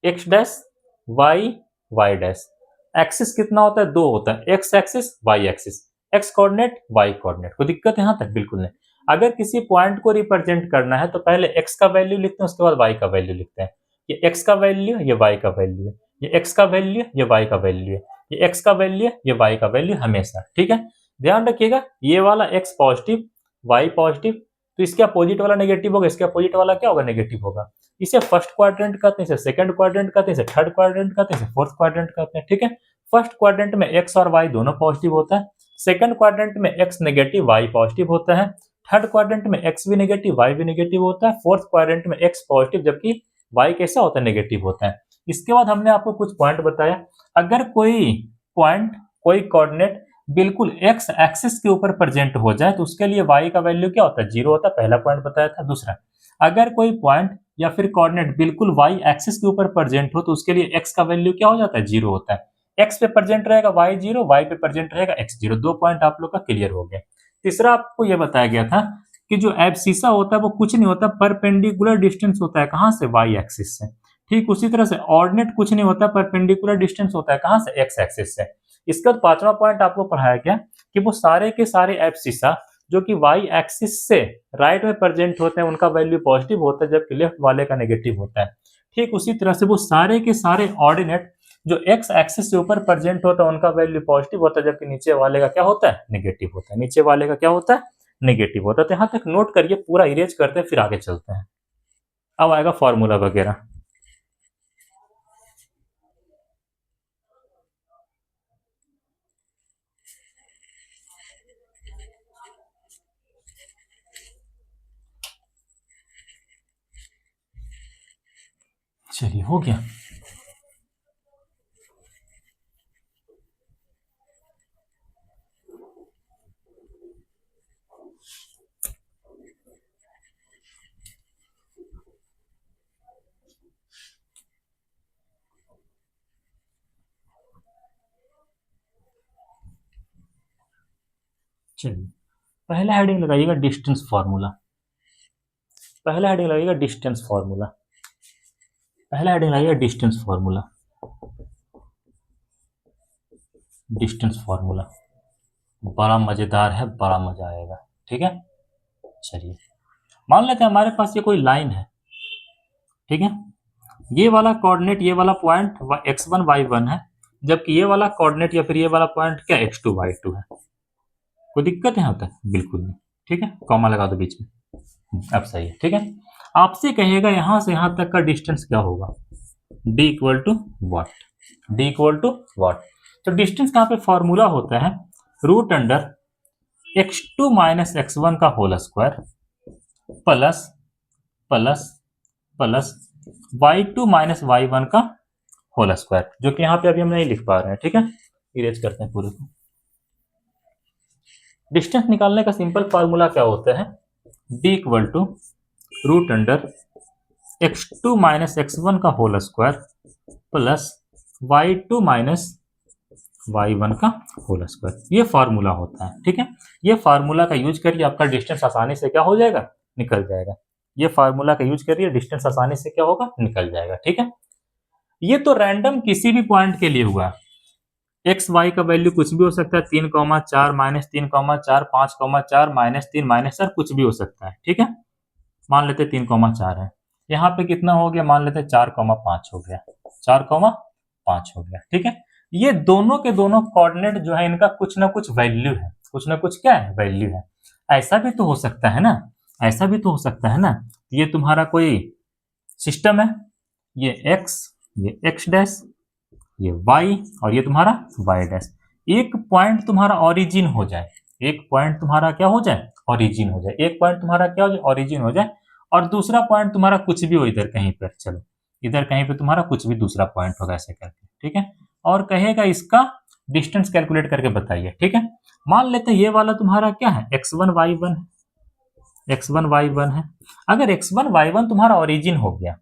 dash y dash, axis कितना होता है, दो होता है, x axis y axis, x coordinate y coordinate. कोई दिक्कत है यहाँ तक, बिल्कुल नहीं। अगर किसी पॉइंट को रिप्रेजेंट करना है तो पहले एक्स का वैल्यू लिखते हैं, उसके बाद वाई का वैल्यू लिखते हैं। ये एक्स का वैल्यू, ये वाई का वैल्यू है, ये एक्स का वैल्यू, ये वाई का वैल्यू है, ये एक्स का वैल्यू, ये वाई का वैल्यू हमेशा। ठीक है, ध्यान रखिएगा, ये वाला एक्स पॉजिटिव, वाई पॉजिटिव, तो इसके अपोजिट वाला नेगेटिव होगा, इसके अपोजिट वाला क्या होगा, नेगेटिव होगा। इसे फर्स्ट क्वाड्रेंट कहते हैं, इसे सेकंड क्वाड्रेंट कहते हैं, इसे थर्ड क्वाड्रेंट कहते हैं, इसे फोर्थ क्वाड्रेंट कहते हैं। ठीक है, फर्स्ट क्वाड्रेंट में एक्स और वाई दोनों पॉजिटिव होता है, सेकंड क्वाड्रेंट में एक्स नेगेटिव वाई पॉजिटिव होता है, थर्ड क्वाड्रेंट में एक्स भी नेगेटिव वाई भी नेगेटिव होता है, फोर्थ क्वाड्रेंट में एक्स पॉजिटिव जबकि वाई कैसा होता है, नेगेटिव होता है। इसके बाद हमने आपको कुछ पॉइंट बताया, अगर कोई पॉइंट कोई कोऑर्डिनेट बिल्कुल एक्स एक्सिस के ऊपर प्रेजेंट हो जाए तो उसके लिए वाई का वैल्यू क्या होता है, जीरो होता है, पहला पॉइंट बताया था। दूसरा, अगर कोई पॉइंट या फिर कोऑर्डिनेट बिल्कुल वाई एक्सिस के ऊपर प्रेजेंट हो तो उसके लिए एक्स का वैल्यू क्या हो जाता है, जीरो होता है। एक्स पे प्रेजेंट रहेगा वाई जीरो, वाई पे प्रेजेंट रहेगा एक्स जीरो। दो पॉइंट आप लोग का क्लियर हो गया। तीसरा आपको यह बताया गया था कि जो एब्सिसा होता है वो कुछ नहीं होता, परपेंडिकुलर डिस्टेंस होता है, कहां से, वाई एक्सिस से। ठीक उसी तरह से ऑर्डिनेट कुछ नहीं होता, परपेंडिकुलर डिस्टेंस होता है, कहां से, एक्स एक्सिस से। इसके बाद पांचवा पॉइंट आपको पढ़ाया गया कि वो सारे के सारे एब्सिसा जो कि वाई एक्सिस से राइट में प्रेजेंट होते हैं उनका वैल्यू पॉजिटिव होता है जबकि लेफ्ट वाले का नेगेटिव होता है। ठीक उसी तरह से वो सारे के सारे ऑर्डिनेट जो एक्स एक्सिस से ऊपर प्रेजेंट होता है उनका वैल्यू पॉजिटिव होता है जबकि नीचे वाले का क्या होता है, नेगेटिव होता है। नीचे वाले का क्या होता है, नेगेटिव होता है। तो यहाँ तक नोट करिए, पूरा इरेज करते हैं फिर आगे चलते हैं। अब आएगा फॉर्मूला वगैरह। चलिए हो गया। चलिए पहला हेडिंग लगाइएगा डिस्टेंस फार्मूला। पहला हेडिंग लगाइएगा डिस्टेंस फार्मूला। पहला हेडिंग लगाइएगा डिस्टेंस फार्मूला। डिस्टेंस फार्मूला बड़ा मजेदार है, बड़ा मजा आएगा। ठीक है, चलिए मान लेते हैं हमारे पास ये कोई लाइन है। ठीक है, ये वाला कोऑर्डिनेट, ये वाला पॉइंट x1 y1 है जबकि ये वाला कोऑर्डिनेट या फिर ये वाला पॉइंट क्या x2 y2 है। कोई दिक्कत है यहाँ तक, बिल्कुल नहीं। ठीक है, कॉमा लगा दो बीच में, अब सही है। ठीक है, आपसे कहेगा यहां से यहां तक का डिस्टेंस क्या होगा, d equal to what, d equal to what. तो डिस्टेंस का यहाँ पे फॉर्मूला होता है root under x2 minus x1 का whole square plus plus plus y2 minus y1 का होल स्क्वायर, जो कि यहाँ पे अभी हम नहीं लिख पा रहे हैं। ठीक है, इरेज करते हैं पूरे को। डिस्टेंस निकालने का सिंपल फार्मूला क्या होता है, d equal to root under x2 minus x1 का whole square plus y2 minus y1 का होल स्क्वायर। ये फार्मूला होता है। ठीक है, ये फार्मूला का यूज करिए, आपका डिस्टेंस आसानी से क्या हो जाएगा, निकल जाएगा। ये फार्मूला का यूज करिए, डिस्टेंस आसानी से क्या होगा, निकल जाएगा। ठीक है, ये तो रैंडम किसी भी पॉइंट के लिए हुआ। एक्स वाई का वैल्यू कुछ भी हो सकता है, 3,4 माइनस 3,4 5,4 माइनस 3 माइनस 4 कुछ भी हो सकता है। ठीक है, मान लेते 3,4 है, यहाँ पे कितना हो गया, मान लेते 4,5 हो गया, 4,5 हो गया। ठीक है, ये दोनों के दोनों कोऑर्डिनेट जो है इनका कुछ ना कुछ वैल्यू है, कुछ ना कुछ क्या है, वैल्यू है। ऐसा भी तो हो सकता है ना, ऐसा भी तो हो सकता है ना, ये तुम्हारा कोई सिस्टम है, ये x, ये x डैश, ये y और ये तुम्हारा y डैश। एक पॉइंट तुम्हारा ओरिजिन हो जाए, एक पॉइंट तुम्हारा क्या हो जाए, ओरिजिन हो जाए, एक पॉइंट तुम्हारा क्या हो जाए, ओरिजिन हो जाए, और दूसरा पॉइंट तुम्हारा कुछ भी हो इधर कहीं पर, चलो इधर कहीं पे तुम्हारा कुछ भी दूसरा पॉइंट होगा ऐसे करके। ठीक है, और कहेगा इसका डिस्टेंस कैलकुलेट करके बताइए। ठीक है, मान लेते हैं ये वाला तुम्हारा क्या है, x1 y1 है, x1 y1 है। अगर x1 y1 तुम्हारा ओरिजिन हो गया,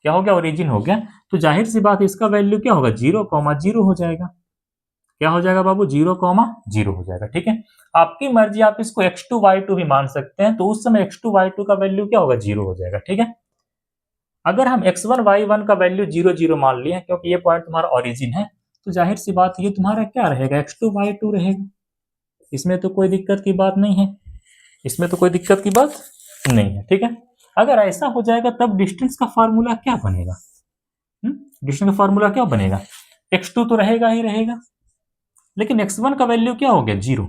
क्या हो गया, ओरिजिन हो गया, तो जाहिर सी बात है इसका वैल्यू क्या होगा, 0,0 हो जाएगा। क्या हो जाएगा बाबू, 0,0 हो जाएगा। ठीक है, आपकी मर्जी, आप इसको x2 y2 भी मान सकते हैं, तो उस समय x2 y2 का वैल्यू क्या होगा, 0 हो जाएगा। ठीक है, अगर हम x1 y1 का वैल्यू 0 0 मान लिया क्योंकि ये पॉइंट तुम्हारा ओरिजिन है, तो जाहिर सी बात ये तुम्हारा क्या रहेगा, x2 y2 रहेगा। इसमें तो कोई दिक्कत की बात नहीं है, इसमें तो कोई दिक्कत की बात नहीं है। ठीक है, अगर ऐसा हो जाएगा तब डिस्टेंस का फार्मूला क्या बनेगा, डिस्टेंस का फार्मूला क्या बनेगा, x2 तो रहेगा ही रहेगा, लेकिन x1 का वैल्यू क्या हो गया, 0।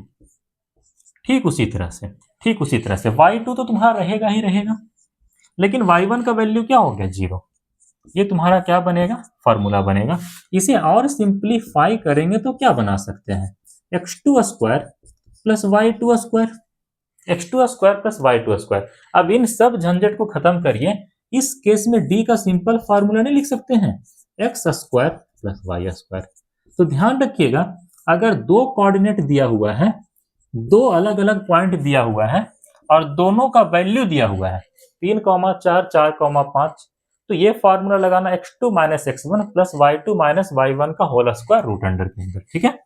ठीक उसी तरह से ठीक उसी तरह से y2 तो तुम्हारा रहेगा ही रहेगा, लेकिन y1 का वैल्यू क्या हो गया 0। ये तुम्हारा क्या बनेगा, फार्मूला बनेगा। इसे और सिंप्लीफाई करेंगे तो क्या बना सकते हैं, x2 square plus y2 square, x2 square plus y2 square. अब इन सब झंझट को खत्म करिए, इस केस में d का सिंपल फार्मूला नहीं लिख सकते हैं, x square plus y square. तो ध्यान रखिएगा, अगर दो कोऑर्डिनेट दिया हुआ है, दो अलग अलग पॉइंट दिया हुआ है और दोनों का वैल्यू दिया हुआ है 3,4 4,5, तो ये फार्मूला लगाना x2 minus x1 plus y2 minus y1 का होल स्क्वायर रूट अंडर के अंदर। ठीक है,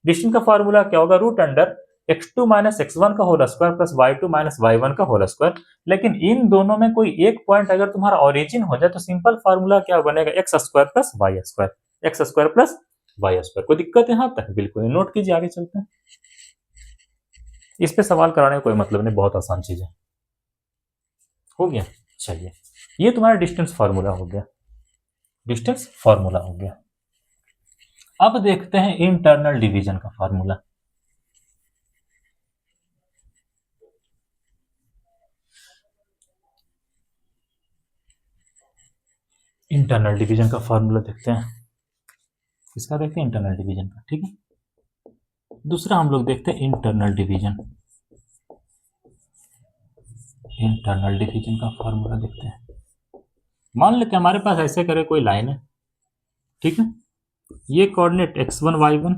डिस्टेंस का फार्मूला क्या होगा, root under x2 minus x1 का whole square plus y2 minus y1 का होल स्क्वायर। लेकिन इन दोनों में कोई एक पॉइंट अगर तुम्हारा ओरिजिन हो जाए तो सिंपल फार्मूला क्या बनेगा, x square plus y square, x square plus y square. कोई दिक्कत है यहां तक, बिल्कुल नोट कीजिए, आगे चलते हैं। इस पे सवाल कराने का कोई मतलब नहीं, बहुत आसान चीज है। हो गया, चलिए ये तुम्हारा डिस्टेंस फार्मूला हो गया, डिस्टेंस फार्मूला हो गया। अब देखते हैं इंटरनल डिवीजन का फार्मूला। इंटरनल डिवीजन का फार्मूला देखते हैं, किसका देखते हैं, इंटरनल डिवीजन का। ठीक है, दूसरा हम लोग देखते हैं इंटरनल डिवीजन, इंटरनल डिवीजन का फार्मूला देखते हैं। मान लेते हमारे पास ऐसे करे कोई लाइन है, ठीक है, ये कोऑर्डिनेट x1 y1,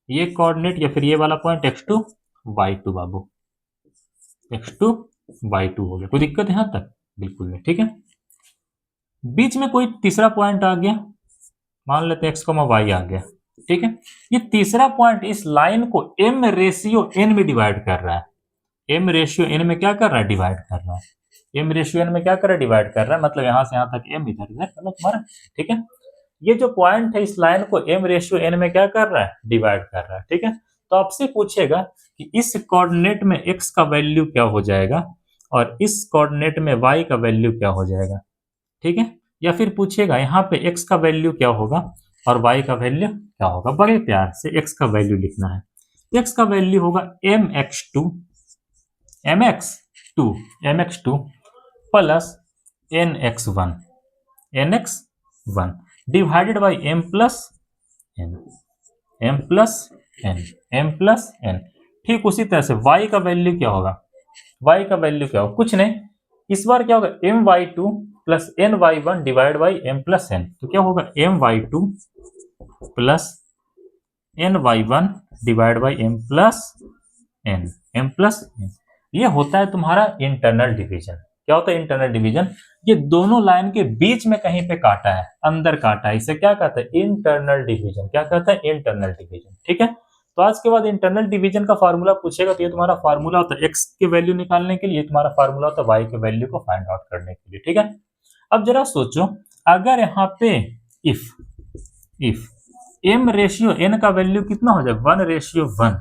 ये कोऑर्डिनेट या फिर ये वाला पॉइंट x2 y2, बाबू x2 y2 हो गया, कोई दिक्कत है यहां तक, बिल्कुल नहीं। ठीक है, बीच में कोई तीसरा पॉइंट आ गया, मान लेते हैं x, y आ गया। ठीक है, ये तीसरा पॉइंट इस लाइन को m रेशियो n में डिवाइड कर रहा है, m रेशियो n में क्या कर रहा है, डिवाइड कर रहा है, m रेशियो n में क्या कर रहा है, डिवाइड कर रहा है, मतलब यहां से यहां तक m इधर इधर मतलब तुम्हारा। ठीक है, ये जो पॉइंट है इस लाइन को m रेशियो n में क्या कर रहा है, डिवाइड कर रहा है। ठीक है, तो आपसे पूछेगा कि इस कोऑर्डिनेट में x का वैल्यू क्या हो जाएगा और इस कोऑर्डिनेट में y का वैल्यू क्या हो जाएगा। ठीक है, या फिर पूछेगा यहाँ पे x का वैल्यू क्या होगा और y का वैल्यू क्या होगा। बड़े प्यार से x का वैल्यू लिखना है, x का वैल्यू होगा mx2 plus nx1 divided by m plus n। ठीक उसी तरह से y का वैल्यू क्या होगा, y का वैल्यू क्या होगा, कुछ नहीं, इस बार क्या होगा my2 plus ny1 divide by m plus n। तो क्या होगा my2 plus ny1 divide by m plus n। ये होता है तुम्हारा इंटरनल डिवीजन। क्या होता है इंटरनल डिवीजन, ये दोनों लाइन के बीच में कहीं पे काटा है, अंदर काटा है, इसे क्या कहता है, इंटरनल डिवीजन। क्या कहता है, इंटरनल डिवीजन। ठीक है, तो आज के बाद इंटरनल डिवीजन का फार्मूला पूछेगा तो ये तुम्हारा फार्मूला होता है x के वैल्यू निकालने के लिए, तुम्हारा फार्मूला होता है y के वैल्यू को फाइंड आउट करने के लिए। ठीक है, अब जरा सोचो, अगर यहाँ पे इफ m रेशियो n का वैल्यू कितना हो जाए, 1:1,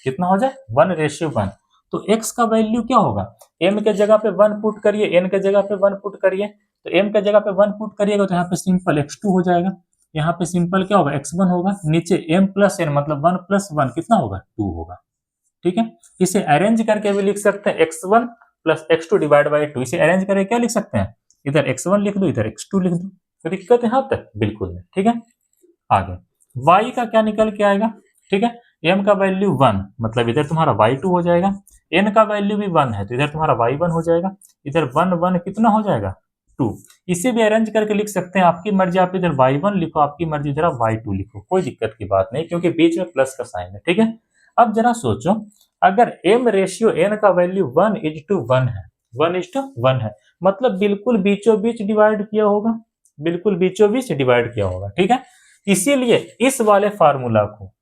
कितना हो जाए, 1:1, तो x का वैल्यू क्या होगा, m के जगह पे 1 पुट करिए, n के जगह पे 1 पुट करिए, तो m के जगह पे 1 पुट करिएगा तो यहाँ पे सिंपल x2 हो जाएगा, यहाँ पे सिंपल क्या होगा, x1 होगा, नीचे m प्लस n मतलब 1 प्लस 1 कितना होगा, 2 होगा। ठीक है, इसे अरेंज करके भी लिख सकते हैं x1 plus x2 divide by 2। इसे अरेंज करके क्या लिख सकते हैं, इधर x1 लिख दो, इधर x2 लिख दो, तो दिक्कत है यहाँ तक, बिल्कुल नहीं। ठीक है, आगे y का क्या निकल के आएगा। ठीक है, m का वैल्यू 1 मतलब इधर तुम्हारा y2 हो जाएगा, n का वैल्यू भी 1 है तो इधर तुम्हारा y1 हो जाएगा, इधर 1 1 कितना हो जाएगा, 2। इसे भी अरेंज करके लिख सकते हैं, आपकी मर्जी, आप इधर y1 लिखो, आपकी मर्जी इधर y2 लिखो, कोई दिक्कत की बात नहीं, क्योंकि बीच में प्लस का साइन है। ठीक है, अब जरा सोचो, अगर m रेशियो n का वैल्यू 1:1 है, 1:1 है, मतलब बिल्कुल बीचों बीच डिवाइड किया होगा, बिल्कुल बीचों बीच डिवाइड किया होगा। ठीक है, इसीलिए इस वाले फार्मूला को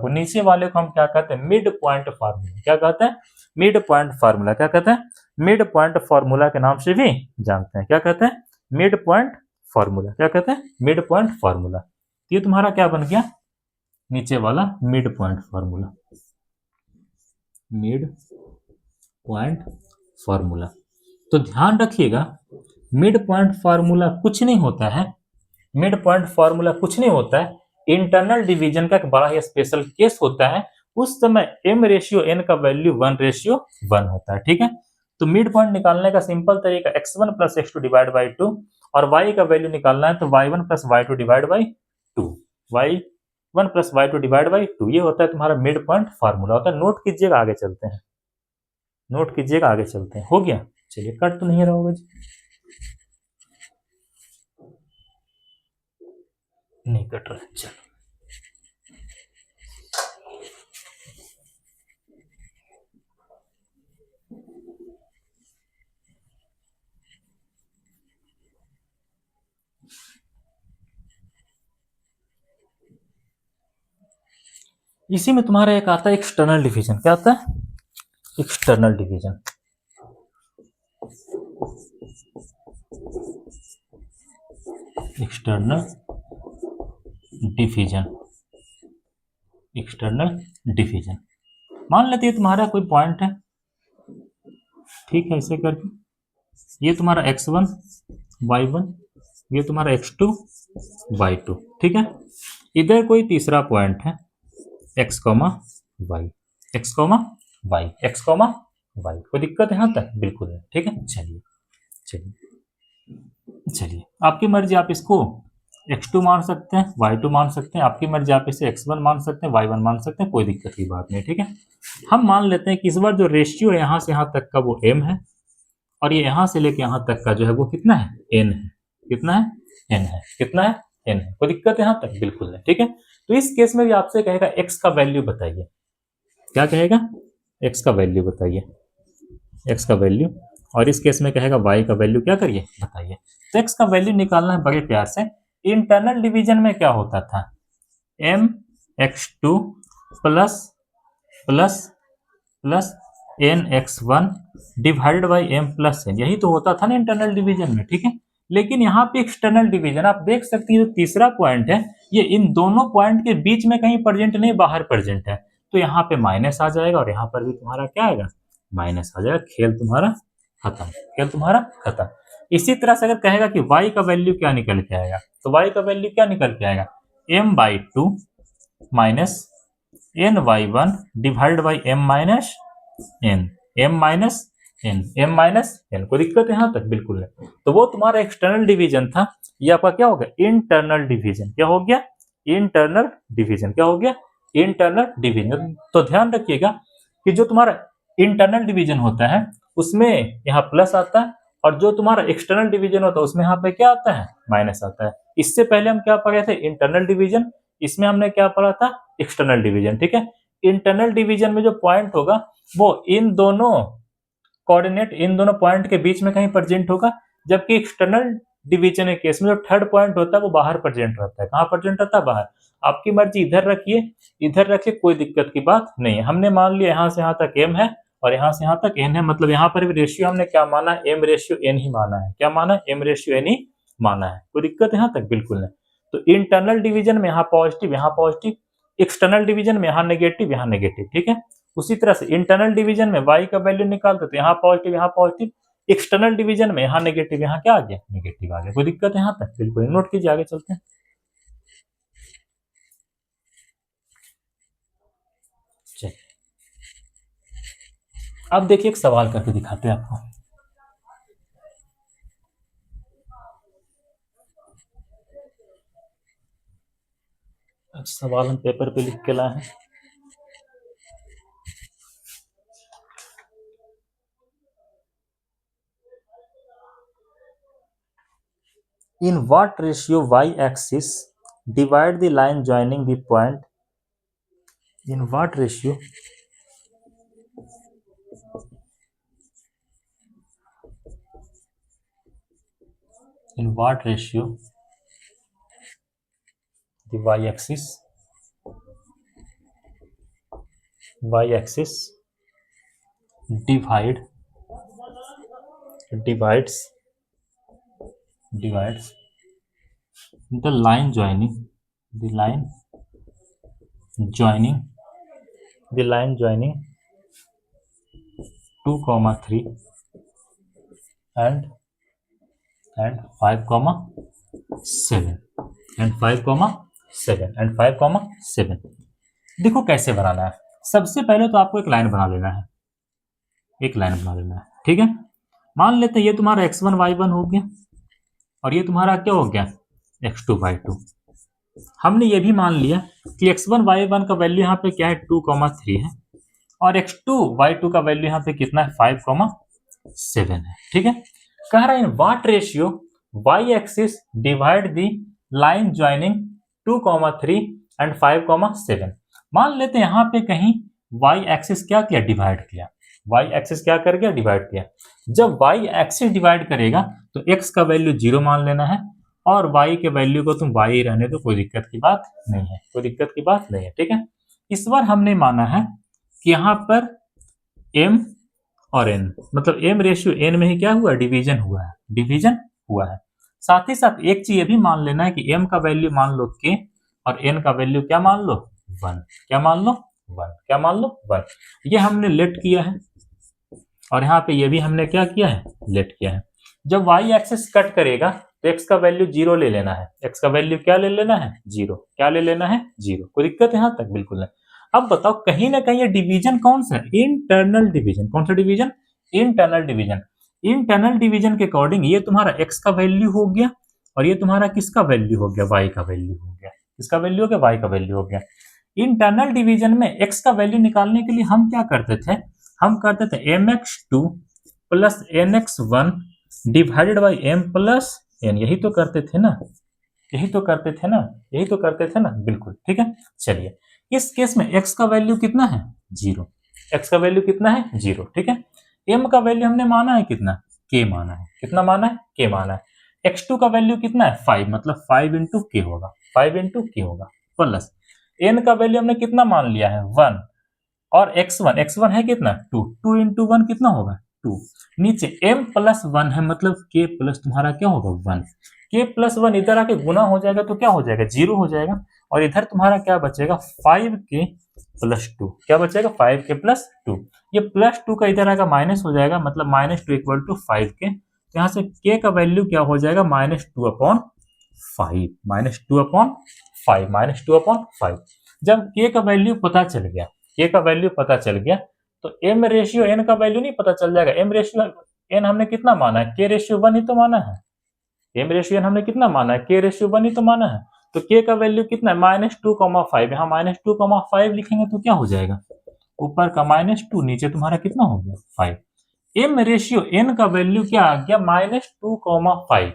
नीचे वाले को हम क्या कहते हैं, मिड पॉइंट फार्मूला। क्या कहते हैं, मिड पॉइंट फार्मूला। क्या कहते हैं, मिड पॉइंट फार्मूला के नाम से भी जानते हैं। क्या कहते हैं, मिड पॉइंट फार्मूला। क्या कहते हैं, मिड पॉइंट फार्मूला। ये तुम्हारा क्या बन गया, नीचे वाला mid point formula, mid point formula. तो ध्यान रखिएगा, मिड पॉइंट फार्मूला कुछ नहीं होता है, मिड पॉइंट फार्मूला कुछ नहीं होता है, इंटरनल डिवीजन का एक बड़ा ही स्पेशल केस होता है, उस समय m रेशियो n का वैल्यू 1:1 होता है। ठीक है, तो मिड पॉइंट निकालने का सिंपल तरीका x1 plus x2 divide by 2, और y का वैल्यू निकालना है तो y1 plus y2 divide by 2, y1 plus y2 divide by 2, ये होता है तुम्हारा मिड पॉइंट फार्मूला होता है। नोट कीजिएगा, आगे चलते हैं, नोट कीजिएगा, आगे चलते हैं। हो गया, चलिए कट तो नहीं रहा होगा जी, नहीं कट रहा, चलो। इसी में तुम्हारा एक आता है एक्सटर्नल डिवीजन। क्या आता है? External division. External division, external division. मान लेते हैं तुम्हारा कोई पॉइंट है, ठीक है, ऐसे करके ये तुम्हारा x1 y1, ये तुम्हारा x2 y2, ठीक है। इधर कोई तीसरा पॉइंट है x, y, x, y, x, y। कोई दिक्कत है यहाँ तक? बिल्कुल है, ठीक है। चलिए चलिए चलिए, आपकी मर्जी, आप इसको x2 मान सकते हैं, y2 मान सकते हैं, आपकी मर्जी, आप इसे x1 मान सकते हैं, y1 मान सकते हैं, कोई दिक्कत की बात नहीं, ठीक है। हम मान लेते हैं कि इस बार जो रेशियो है यहाँ से यहाँ तक का वो m है, और ये यहाँ से लेके यहाँ तक का जो है वो कितना है? n है। कितना है? n है। कितना है? n है। कोई दिक्कत है यहाँ तक? बिल्कुल है, ठीक है। तो इस केस में भी आपसे कहेगा x का वैल्यू बताइए। क्या कहेगा? x का वैल्यू बताइए, x का वैल्यू। और इस केस में कहेगा y का वैल्यू क्या करिए, बताइए। तो x का वैल्यू निकालना है बड़े प्यार से। इंटरनल डिवीजन में क्या होता था? m x2 plus plus plus n x1 divided by m plus n, यही तो होता था ना इंटरनल डिवीजन में, ठीक है। लेकिन यहाँ पे एक्सटर्नल डिवीजन आप देख सकती है, जो तीसरा पॉइंट है ये इन दोनों पॉइंट के बीच में कहीं प्रेजेंट नहीं, बाहर प्रेजेंट है, तो यहाँ पे माइनस आ जाएगा, और यहाँ पर भी तुम्हारा क्या आएगा? माइनस आ जाएगा। खेल तुम्हारा खत्म, खेल तुम्हारा खत्म। इसी तरह से अगर कहेगा कि y का वैल्यू क्या निकल के आएगा, तो y का वैल्यू क्या निकल के आएगा? m/2 minus n/1 divide by m minus n, m minus n, m minus n। कोई दिक्कत है यहाँ तक? बिल्कुल है। तो वो तुम्हारा एक्सटर्नल डिवीजन था, ये आपका क्या हो गया? Internal division. क्या हो गया? Internal division. क्या हो गया? Internal division. तो ध्यान रखिएगा कि जो तुम्हारा इंटरनल डिवीजन होता है उसमें यहाँ प्लस आता है, और जो तुम्हारा एक्सटर्नल डिवीजन होता है उसमें यहाँ पे क्या आता है? माइनस आता है। इससे पहले हम क्या पढ़े थे? Internal division. इसमें हमने क्या पढ़ा था? एक्सटर्नल डिवीजन, ठीक है। इंटरनल डिवीजन में जो पॉइंट होगा वो इन दोनों कोऑर्डिनेट, इन दोनों पॉइंट के बीच में कहीं प्रेजेंट होगा, जबकि एक्सटर्नल डिवीजन के केस में जो थर्ड पॉइंट होता है वो बाहर प्रेजेंट रहता है। कहाँ प्रेजेंट रहता है? बाहर। आपकी मर्जी, इधर रखिए, इधर रखिए, कोई दिक्कत की बात नहीं है। हमने मान लिया यहाँ से यहाँ तक m है और यहाँ से यहाँ तक n है, मतलब यहाँ पर भी रेशियो हमने क्या माना है? m रेशियो n ही माना है। क्या माना है? m रेशियो n ही माना है। कोई दिक्कत है यहाँ तक? बिल्कुल नहीं। तो इंटरनल डिवीजन में यहाँ पॉजिटिव, यहाँ पॉजिटिव, एक्सटर्नल डिवीजन में यहाँ नेगेटिव, यहाँ नेगेटिव, ठीक है। उसी तरह से इंटरनल डिवीजन में y का वैल्यू निकालते तो यहाँ पॉजिटिव, यहाँ पॉजिटिव, एक्सटर्नल डिवीजन में यहाँ नेगेटिव, यहाँ क्या आ गया? नेगेटिव आ गया। कोई दिक्कत है यहाँ तक? बिल्कुल। नोट कीजिए, आगे चलते हैं। चलिए अब देखिए, एक सवाल करके दिखाते हैं आपको। सवाल हम पेपर पे लिख के लाए हैं। In what ratio y-axis divide the line joining the point? In what ratio the y-axis divides the line joining 2, 3 and 5, 7 and 5, 7 and 5, 7। देखो कैसे बनाना है। सबसे पहले तो आपको एक लाइन बना लेना है, एक लाइन बना लेना है, ठीक है। मान लेते हैं ये तुम्हारा x1 y1 हो गया और ये तुम्हारा क्या हो गया x2 y2। हमने ये भी मान लिया कि x1 y1 का वैल्यू यहाँ पे क्या है 2,3 है और x2 y2 का वैल्यू यहाँ पे कितना है 5,7 है, ठीक है। कह रहा है in what ratio y axis divide the line joining 2,3 and 5,7। मान लेते हैं यहाँ पे कहीं y एक्सिस क्या किया डिवाइड किया, y एक्सिस क्या कर गया डिवाइड किया। जब y एक्सिस डिवाइड करेगा तो x का वैल्यू 0 मान लेना है और y के वैल्यू को तुम y रहने दो, कोई दिक्कत की बात नहीं है, कोई दिक्कत की बात नहीं है, ठीक है। इस बार हमने माना है कि यहाँ पर m और n मतलब m रेशियो n में ही क्या हुआ डिवीजन हुआ है, डिवीजन हुआ है। साथ ही साथ एक चीज ये भी मान लेना है कि m का वैल्यू मान लो k और n का वैल्यू क्या मान लो 1, क्या मान लो 1, क्या मान लो 1। ये हमने लेट किया है और यहाँ पे ये भी हमने क्या किया है लेट किया है। जब y एक्सिस कट करेगा तो x का वैल्यू 0 ले लेना है, x का वैल्यू क्या ले लेना है 0, क्या ले लेना है 0। कोई दिक्कत यहाँ तक बिल्कुल नहीं। अब बताओ कहीं ना कहीं ये डिवीजन कौन सा है इंटरनल डिवीजन, कौन सा division internal division. Internal division के अकॉर्डिंग ये तुम्हारा x का वैल्यू हो गया और ये तुम्हारा किसका वैल्यू हो गया y का वैल्यू हो गया, किसका वैल्यू हो गया y का वैल्यू हो गया। इंटरनल डिवीजन में x का वैल्यू निकालने के लिए हम क्या करते थे, हम करते थे mx2 plus nx1 divided by m plus n, यही तो करते थे ना, यही तो करते थे ना, यही तो करते थे ना, बिल्कुल ठीक है। चलिए इस केस में x का वैल्यू कितना है 0, x का वैल्यू कितना है 0, ठीक है। m का वैल्यू हमने माना है कितना k माना है, कितना माना है k माना है। x2 का वैल्यू कितना है 5 मतलब 5 इंटू k होगा, 5 इंटू k होगा प्लस n का वैल्यू हमने कितना मान लिया है 1 और x1 है कितना 2, 2 इंटू 1 कितना होगा 2। नीचे m प्लस 1 है मतलब k प्लस तुम्हारा क्या होगा 1, k प्लस 1 इधर आके गुना हो जाएगा तो क्या हो जाएगा 0 हो जाएगा और इधर तुम्हारा क्या बचेगा 5k प्लस 2, क्या बचेगा 5k प्लस 2। ये प्लस 2 का इधर आएगा माइनस हो जाएगा मतलब माइनस 2 इक्वल टू 5k। तो यहाँ से k का वैल्यू क्या हो जाएगा -2/5, -2/5, -2/5। जब k का वैल्यू पता चल गया, k का वैल्यू पता चल गया तो m रेशियो n का वैल्यू नहीं पता चल जाएगा। m रेशियो n हमने कितना माना है k रेशियो 1 ही तो माना है, m रेशियो n हमने कितना माना है k रेशियो 1 ही तो माना है। तो k का वैल्यू कितना है -2,5, यहाँ -2,5 लिखेंगे तो क्या हो जाएगा ऊपर का -2 नीचे तुम्हारा कितना हो गया 5। m रेशियो n का वैल्यू क्या आ गया -2,5,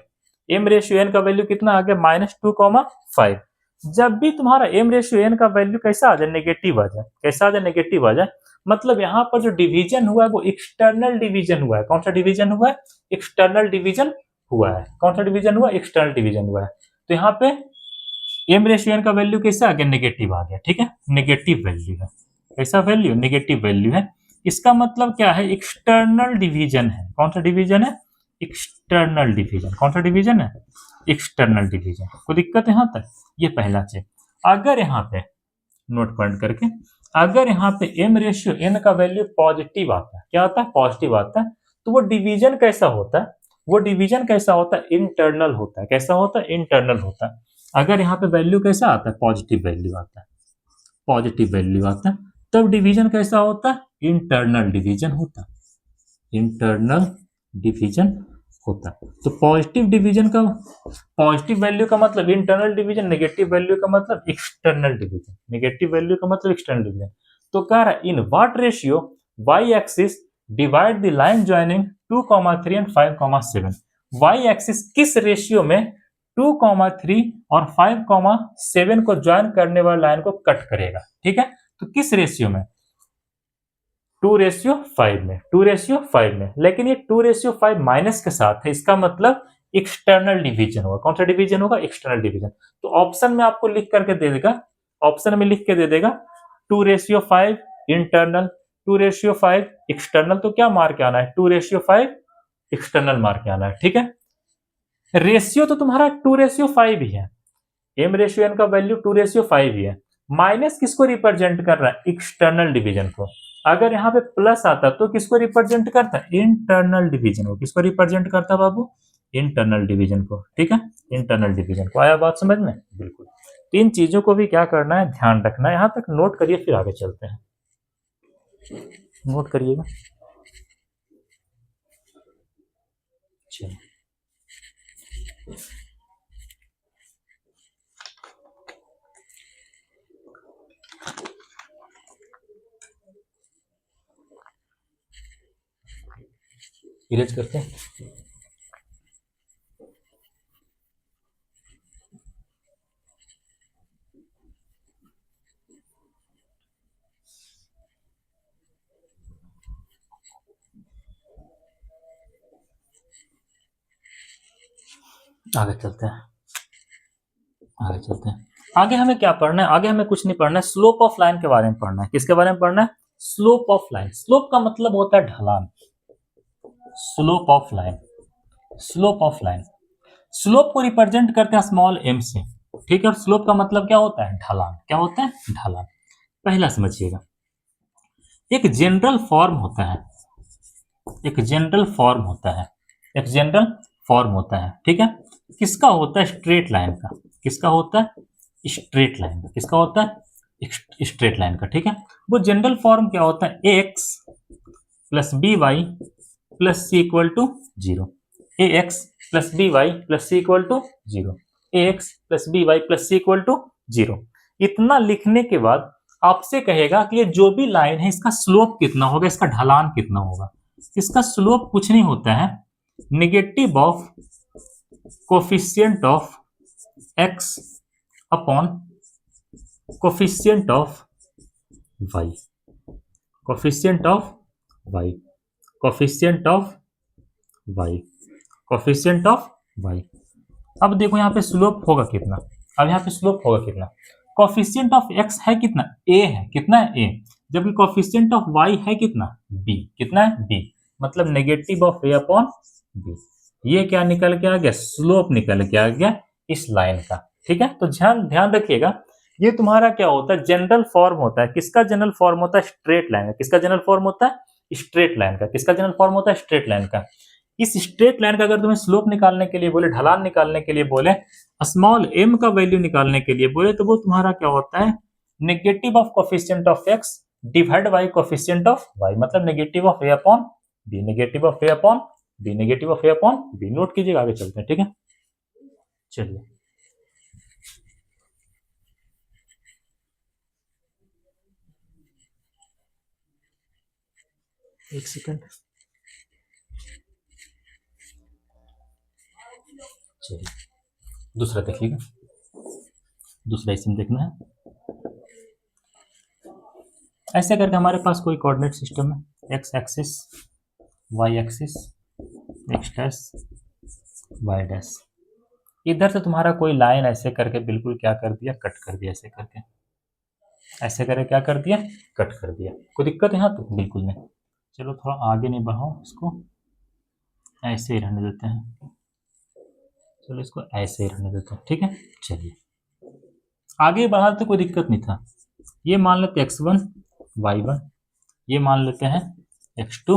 m रेशियो n का वैल्यू कितना आ गया -2,5। जब भी तुम्हारा m रेशियो n का वैल्यू कैसा आ जाए नेगेटिव आ जाए, कैसा आ जाए नेगेटिव आ जाए मतलब यहाँ पर जो डिवीजन हुआ है वो एक्सटर्नल डिवीजन हुआ है। कौन सा डिवीजन हुआ है एक्सटर्नल डिवीजन हुआ है, कौन सा डिवीजन हुआ एक्सटर्नल डिवीजन हुआ है। तो यहाँ पे m रेशियो n का वैल्यू कैसा आ गया नेगेटिव आ गया, ठीक है नेगेटिव वैल्यू है, कैसा वैल्यू नेगेटिव वैल्यू है। इसका मतलब क्या है एक्सटर्नल डिवीजन है, कौन सा डिवीजन है एक्सटर्नल डिवीजन, कौन सा डिवीजन है एक्सटर्नल डिवीजन। कोई दिक्कत यहाँ तक, ये पहला चीज। अगर यहाँ पे नोट पॉइंट करके अगर यहाँ पे m रेशियो n का वैल्यू पॉजिटिव आता है, क्या आता है पॉजिटिव आता है, तो वो डिवीजन कैसा होता है, वो डिवीजन कैसा होता है इंटरनल होता है, कैसा होता है इंटरनल होता है। अगर यहाँ पे वैल्यू कैसा आता है पॉजिटिव वैल्यू आता है, पॉजिटिव वैल्यू आता है तब डिवीजन कैसा होता है इंटरनल डिवीजन होता है, इंटरनल डिवीजन होता है। तो पॉजिटिव डिवीजन का पॉजिटिव वैल्यू का मतलब इंटरनल डिवीजन, नेगेटिव वैल्यू का मतलब एक्सटर्नल डिवीजन, नेगेटिव वैल्यू का मतलब एक्सटर्नल डिवीजन। तो कह रहा है in what ratio y axis divide the line joining 2,3 and 5,7, y axis किस रेशियो में 2,3 और 5,7 को ज्वाइन करने वाली लाइन को कट करेगा, ठीक है। तो किस रेशियो में 2:5 में, 2:5 में, लेकिन ये 2:5 माइनस के साथ है, इसका मतलब एक्सटर्नल डिवीजन होगा। कौन सा डिवीजन होगा एक्सटर्नल डिवीजन। तो ऑप्शन में आपको लिख करके दे देगा, ऑप्शन में लिख के दे देगा 2:5 इंटरनल, 2:5 एक्सटर्नल। तो क्या मार के आना है 2:5 एक्सटर्नल मार के आना है, ठीक है। रेशियो तो तुम्हारा 2:5 ही है, m रेशियो n का वैल्यू 2:5 ही है, माइनस किसको रिप्रेजेंट कर रहा है एक्सटर्नल डिवीजन को। अगर यहाँ पे प्लस आता तो किसको रिप्रेजेंट करता है इंटरनल डिवीजन को, किसको रिप्रेजेंट करता है बाबू इंटरनल डिवीजन को, ठीक है इंटरनल डिवीजन को। आया बात समझ में बिल्कुल। तीन चीजों को भी क्या करना है ध्यान रखना है, यहाँ तक नोट करिए फिर आगे चलते हैं। नोट करिएगा। चलिए इरेज करते हैं। आगे चलते हैं, आगे चलते हैं। आगे हमें क्या पढ़ना है? आगे हमें कुछ नहीं पढ़ना है, स्लोप ऑफ लाइन के बारे में पढ़ना है। किसके बारे में पढ़ना है? Slope of line. स्लोप का मतलब होता है ढलान। Slope of line, slope of line. Slope को रिप्रेजेंट करते हैं स्मॉल एम से, ठीक है। और स्लोप का मतलब क्या होता है? ढलान। क्या होता है? ढलान। पहला समझिएगा, एक जनरल फॉर्म होता है, एक जनरल फॉर्म होता है, एक जनरल फॉर्म होता है, ठीक है। किसका होता है? स्ट्रेट लाइन का। किसका होता है? स्ट्रेट लाइन का। किसका होता है? स्ट्रेट लाइन का, ठीक है। वो जनरल फॉर्म क्या होता है? X plus B Y plus C equal to zero. A x plus B Y plus C equal to zero. A x plus B Y plus C equal to zero. इतना लिखने के बाद आपसे कहेगा कि ये जो भी लाइन है इसका स्लोप कितना होगा, इसका ढलान कितना होगा। इसका स्लोप कुछ नहीं होता है, negative of coefficient of x upon coefficient of y. Coefficient of y, coefficient of y, coefficient of y. अब देखो यहाँ पे स्लोप होगा कितना। अब यहाँ पे स्लोप होगा कितना? कोफिशिएंट ऑफ एक्स है कितना? ए है। कितना है? ए। जबकि कोफिशिएंट ऑफ वाई है कितना? बी। कितना है? बी। मतलब negative of A upon B. ये क्या निकल के आ गया? स्लोप निकल के आ गया इस लाइन का, ठीक है। तो ध्यान ध्यान रखिएगा, ये तुम्हारा क्या होता है? जनरल फॉर्म होता है। किसका जनरल फॉर्म होता है? स्ट्रेट लाइन का। किसका जनरल फॉर्म होता है? स्ट्रेट लाइन का। किसका जनरल फॉर्म होता है? स्ट्रेट लाइन का। इस स्ट्रेट लाइन का अगर तुम्हें स्लोप निकालने के लिए बोले, ढलान निकालने के लिए बोले, स्मॉल एम का वैल्यू निकालने के लिए बोले, तो वो तुम्हारा क्या होता है? Negative of coefficient of X divide by coefficient of Y. मतलब negative of A upon B, negative of A upon B, negative of A upon B. Note कीजिएगा, आगे चलते हैं, ठीक है। चलिए एक सेकंड। चलिए दूसरा देखिएगा, दूसरा इसमें देखना है। ऐसे करके हमारे पास कोई कोऑर्डिनेट सिस्टम है, x axis, y axis, x dash, y dash. इधर से तुम्हारा कोई लाइन ऐसे करके बिल्कुल क्या कर दिया? कट कर दिया। ऐसे करके, ऐसे करके क्या कर दिया? कट कर दिया। कोई दिक्कत है यहाँ? तो बिल्कुल नहीं। चलो थोड़ा आगे नहीं बढ़ाओ इसको, ऐसे ही रहने देते हैं। चलो इसको ऐसे ही रहने देते हैं, ठीक है। चलिए आगे बढ़ा तो कोई दिक्कत नहीं था। ये मान लेते x1 y1, ये मान लेते हैं x2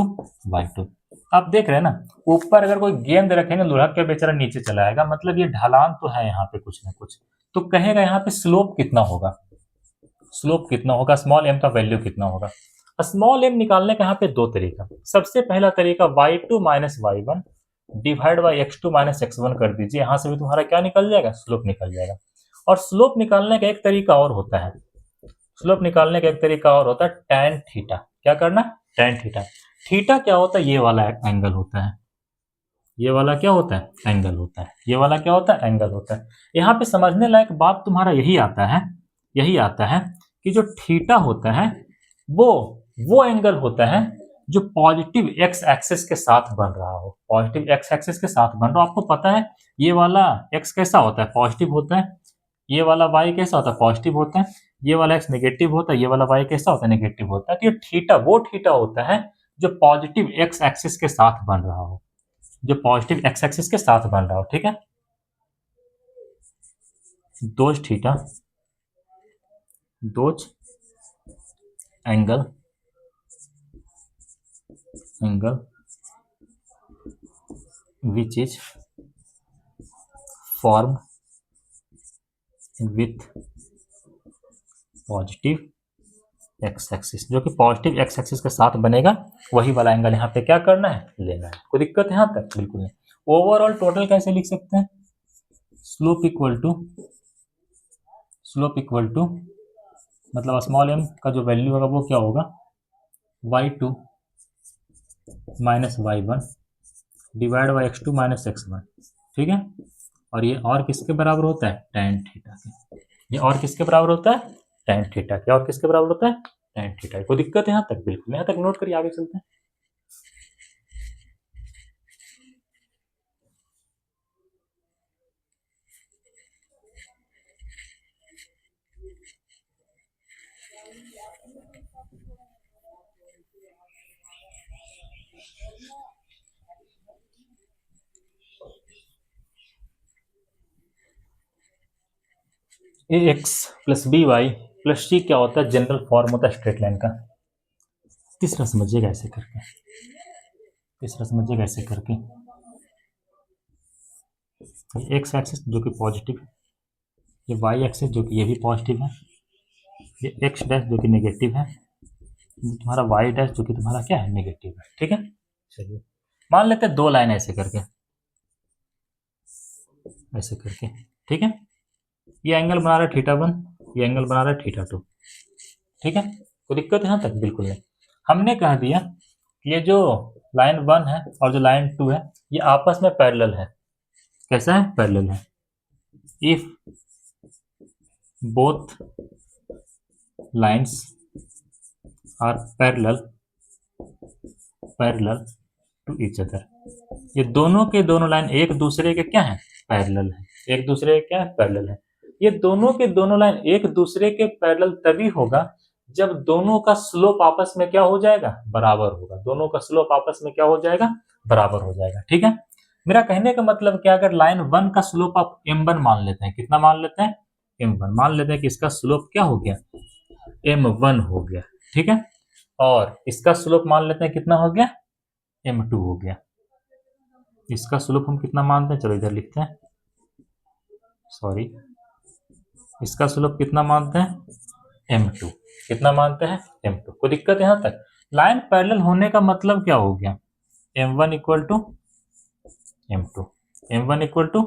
y2। आप देख रहे हैं ना, ऊपर अगर कोई गेंद रखेंगे लुढ़क के बेचारा नीचे चला आएगा। मतलब ये ढलान तो है यहाँ पे कुछ ना कुछ। तो कहेगा यहाँ पे स्लोप कितना होगा? स्लोप कितना होगा? स्मॉल एम का वैल्यू कितना होगा? स्मॉल एम निकालने का यहाँ पे दो तरीका। सबसे पहला तरीका y2 माइनस वाई1 divide by x2 minus x1 कर दीजिए। यहां से भी तुम्हारा क्या निकल जाएगा? स्लोप निकल जाएगा। और स्लोप निकालने का एक तरीका और होता है, स्लोप निकालने का एक तरीका और होता है tan थीटा। क्या करना? tan theta. थीटा क्या होता है? ये वाला एंगल होता है। ये वाला क्या होता है? एंगल होता है। ये वाला क्या होता है? एंगल होता है। यहाँ पे समझने लायक बात तुम्हारा यही आता है, यही आता है कि जो थीटा होता है वो एंगल होता है जो पॉजिटिव एक्स एक्सिस के साथ बन रहा हो। पॉजिटिव एक्स एक्सिस के साथ बन रहा हो। आपको पता है ये वाला एक्स कैसा होता है? पॉजिटिव होता है। ये वाला वाई कैसा होता है? पॉजिटिव होता है। ये वाला एक्स नेगेटिव होता है, ये वाला वाई कैसा होता है? नेगेटिव होता है। तो ये थीटा वो थीटा होता है जो पॉजिटिव एक्स एक्सिस के साथ बन रहा हो, जो पॉजिटिव एक्स एक्सिस के साथ बन रहा हो, ठीक है। Those theta, those angle, angle which is formed with positive x axis, जो कि पॉजिटिव एक्स एक्सिस के साथ बनेगा, वही वाला एंगल यहाँ पे क्या करना है, लेना है। कोई दिक्कत है यहाँ तक? बिल्कुल नहीं। ओवरऑल टोटल कैसे लिख सकते हैं? स्लोप इक्वल टू मतलब स्मॉल m का जो वैल्यू होगा वो क्या होगा, y2 minus y1 divide by x2 minus x1, ठीक है। और ये और किसके बराबर होता है, tan थीटा के। ये और किसके बराबर होता है, tan थीटा के। और किसके बराबर होता है, tan थीटा। कोई दिक्कत है यहाँ तक? बिल्कुल, यहाँ तक नोट करिए, आगे चलते हैं। A x plus B Y plus C क्या होता है, जनरल फॉर्म होता है स्ट्रेट लाइन का। तीसरा समझिएगा ऐसे करके, तीसरा समझिएगा ऐसे करके। ये एक्स एक्सिस जो कि पॉजिटिव है, ये वाई एक्सिस जो कि ये भी पॉजिटिव है, ये एक्स डैश जो कि नेगेटिव है, तुम्हारा वाई डैश जो कि तुम्हारा क्या है, नेगेटिव है, ठीक है। चलिए मान लेते हैं दो लाइन ऐसे करके, ऐसे करके, ठीक है। ये एंगल बना रहा है θ1, ये एंगल बना रहा है θ2, ठीक है। कोई दिक्कत है यहाँ तक? बिल्कुल नहीं। हमने कह दिया कि ये जो लाइन 1 है और जो लाइन 2 है ये आपस में पैरेलल है। कैसा है, पैरेलल है। If both lines are parallel to each other, ये दोनों के दोनों लाइन एक दूसरे के क्या है, पैरेलल है। एक दूसरे के क्या है, पैरेलल है। ये दोनों के दोनों लाइन एक दूसरे के पैरेलल तभी होगा जब दोनों का स्लोप आपस में क्या हो जाएगा, बराबर होगा। दोनों का स्लोप आपस में क्या हो जाएगा, बराबर हो जाएगा, ठीक है। मेरा कहने का मतलब क्या, अगर लाइन 1 का स्लोप आप m1 मान लेते हैं, कितना मान लेते हैं, m1 मान लेते हैं कि इसका स्लोप क्या हो गया, m1 हो गया, ठीक है। और इसका स्लोप मान लेते हैं कितना हो गया, m2 हो गया। इसका स्लोप हम कितना मानते हैं, चलो इधर लिखते हैं, सॉरी, इसका स्लोप कितना मानते हैं, m2। कितना मानते हैं, m2। कोई दिक्कत है यहाँ तक? लाइन पैरेलल होने का मतलब क्या हो गया, m1 equal to m2, m1 equal to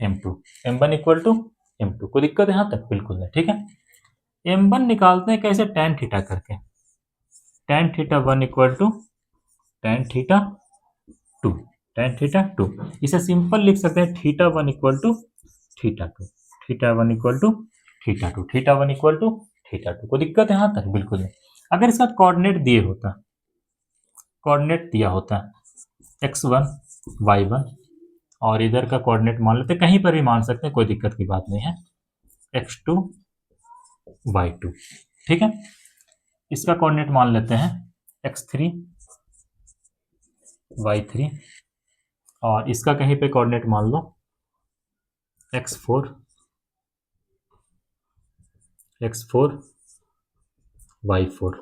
m2, m1 equal to m2। कोई दिक्कत है यहाँ तक? बिल्कुल नहीं, ठीक है। m1 निकालते हैं कैसे, tan थीटा करके, tan θ1 equal to tan θ2, tan θ2। इसे सिंपल लिख सकते हैं θ1 equal to θ2, θ1 equal to θ2, θ1 equal to θ2। कोई दिक्कत है यहाँ तक? बिल्कुल नहीं। अगर इसका कोऑर्डिनेट दिए होता, कोऑर्डिनेट दिया होता x1 y1 और इधर का कोऑर्डिनेट मान लेते, कहीं पर भी मान सकते हैं, कोई दिक्कत की बात नहीं है, x2 y2, ठीक है। इसका कोऑर्डिनेट मान लेते हैं x3 y3 और इसका कहीं पे कोऑर्डिनेट मान लो x4 y4।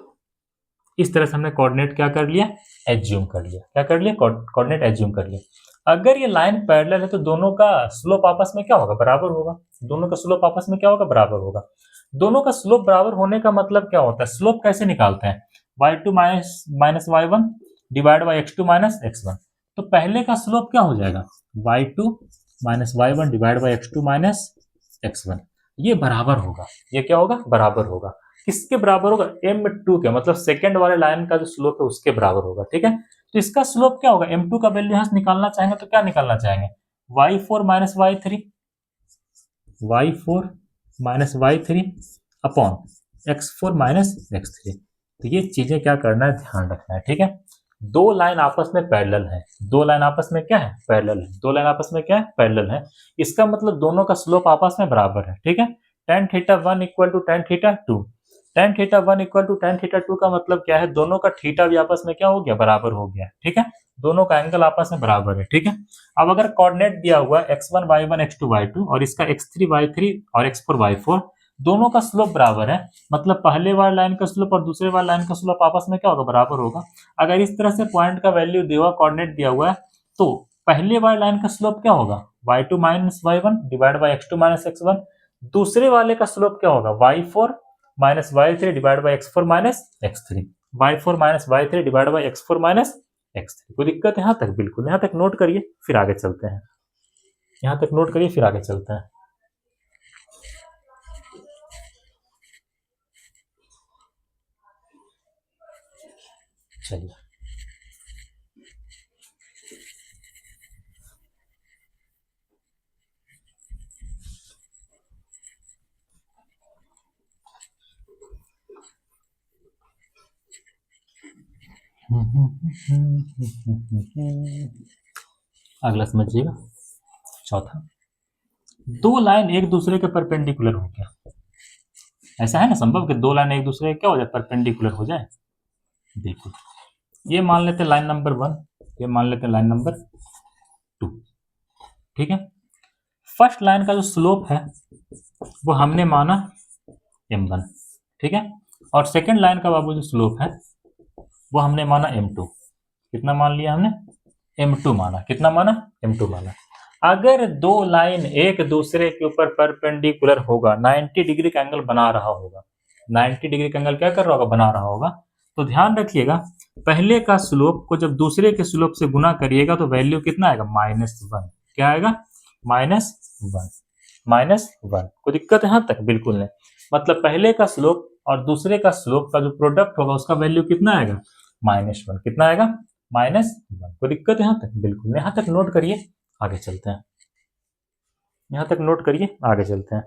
इस तरह से हमने कोऑर्डिनेट क्या कर लिया, एज्यूम कर लिया। क्या कर लिया, कोऑर्डिनेट एज्यूम कर लिया। अगर ये लाइन पैरेलल है तो दोनों का स्लोप आपस में क्या होगा, बराबर होगा। दोनों का स्लोप आपस में क्या होगा, बराबर होगा। दोनों का स्लोप बराबर होने का मतलब क्या होता है, स्लोप कैसे निकालते हैं, y2 minus y1 divide by x2 minus x1। तो पहले का स्लोप क्या हो जाएगा, y2 minus y1 divide by x2 minus x1। ये बराबर होगा, ये क्या होगा, बराबर होगा। किसके बराबर होगा, m2 के, मतलब सेकंड वाले लाइन का जो स्लोप है उसके बराबर होगा, ठीक है। तो इसका स्लोप क्या होगा, m2 का वैल्यू यहां से निकालना चाहेंगे तो क्या निकालना चाहेंगे, y4 minus y3, y4 minus y3 upon x4 minus x3। तो ये चीजें क्या करना है, ध्यान रखना है, ठीक है। दो लाइन आपस में पैरेलल है, दो लाइन आपस में क्या है, पैरेलल है, दो लाइन आपस में क्या है, पैरेलल है। इसका मतलब दोनों का स्लोप आपस में बराबर है, ठीक है। tan θ1 equal to tan θ2, tan θ1 equal to tan θ2 का मतलब क्या है, दोनों का थीटा भी आपस में क्या हो गया, बराबर हो गया, ठीक है। दोनों का एंगल आपस में बराबर है, ठीक है। अब अगर कोऑर्डिनेट दिया हुआ x1 y1 x2 y2 और इसका x3 y3 और x4 y4, दोनों का स्लोप बराबर है, मतलब पहले वाले लाइन का स्लोप और दूसरे वाले लाइन का स्लोप आपस में क्या होगा, बराबर होगा। अगर इस तरह से पॉइंट का वैल्यू दिया हुआ, कोऑर्डिनेट दिया हुआ है, तो पहले वाले लाइन का स्लोप क्या होगा, y2 minus y1 divide by x2 minus x1। दूसरे वाले का स्लोप क्या होगा, y4 minus y3 divide by x4 minus x3, y4 minus y3 divide by x4 minus x3। कोई दिक्कत यहाँ तक? बिल्कुल। यहाँ तक नोट करिए फिर आगे चलते हैं, यहाँ तक नोट करिए फिर आगे चलते हैं। चलिए अगला समझिएगा। चौथा, दो लाइन एक दूसरे के परपेंडिकुलर हो गया। ऐसा है ना संभव कि दो लाइन एक दूसरे के क्या हो जाए? परपेंडिकुलर हो जाए। बिल्कुल। ये मान लेते लाइन नंबर 1, ये मान लेते लाइन नंबर 2। ठीक है। फर्स्ट लाइन का जो स्लोप है वो हमने माना m1। ठीक है। और सेकंड लाइन का बाबू जो स्लोप है वो हमने माना m2। कितना मान लिया हमने? m2 माना। कितना माना? m2 माना। अगर दो लाइन एक दूसरे के ऊपर परपेंडिकुलर होगा, 90 डिग्री का एंगल बना रहा होगा, 90 डिग्री का एंगल क्या कर रहा होगा? बना रहा होगा। तो ध्यान रखिएगा, पहले का स्लोप को जब दूसरे के स्लोप से गुना करिएगा तो वैल्यू कितना आएगा? -1। क्या आएगा? -1। -1। कोई दिक्कत यहाँ तक? बिल्कुल नहीं। मतलब पहले का स्लोप और दूसरे का स्लोप का जो प्रोडक्ट होगा उसका वैल्यू कितना आएगा? -1। कितना आएगा? -1। कोई दिक्कत यहाँ तक? बिल्कुल। यहाँ तक नोट करिए, आगे चलते हैं। यहाँ तक नोट करिए, आगे चलते हैं।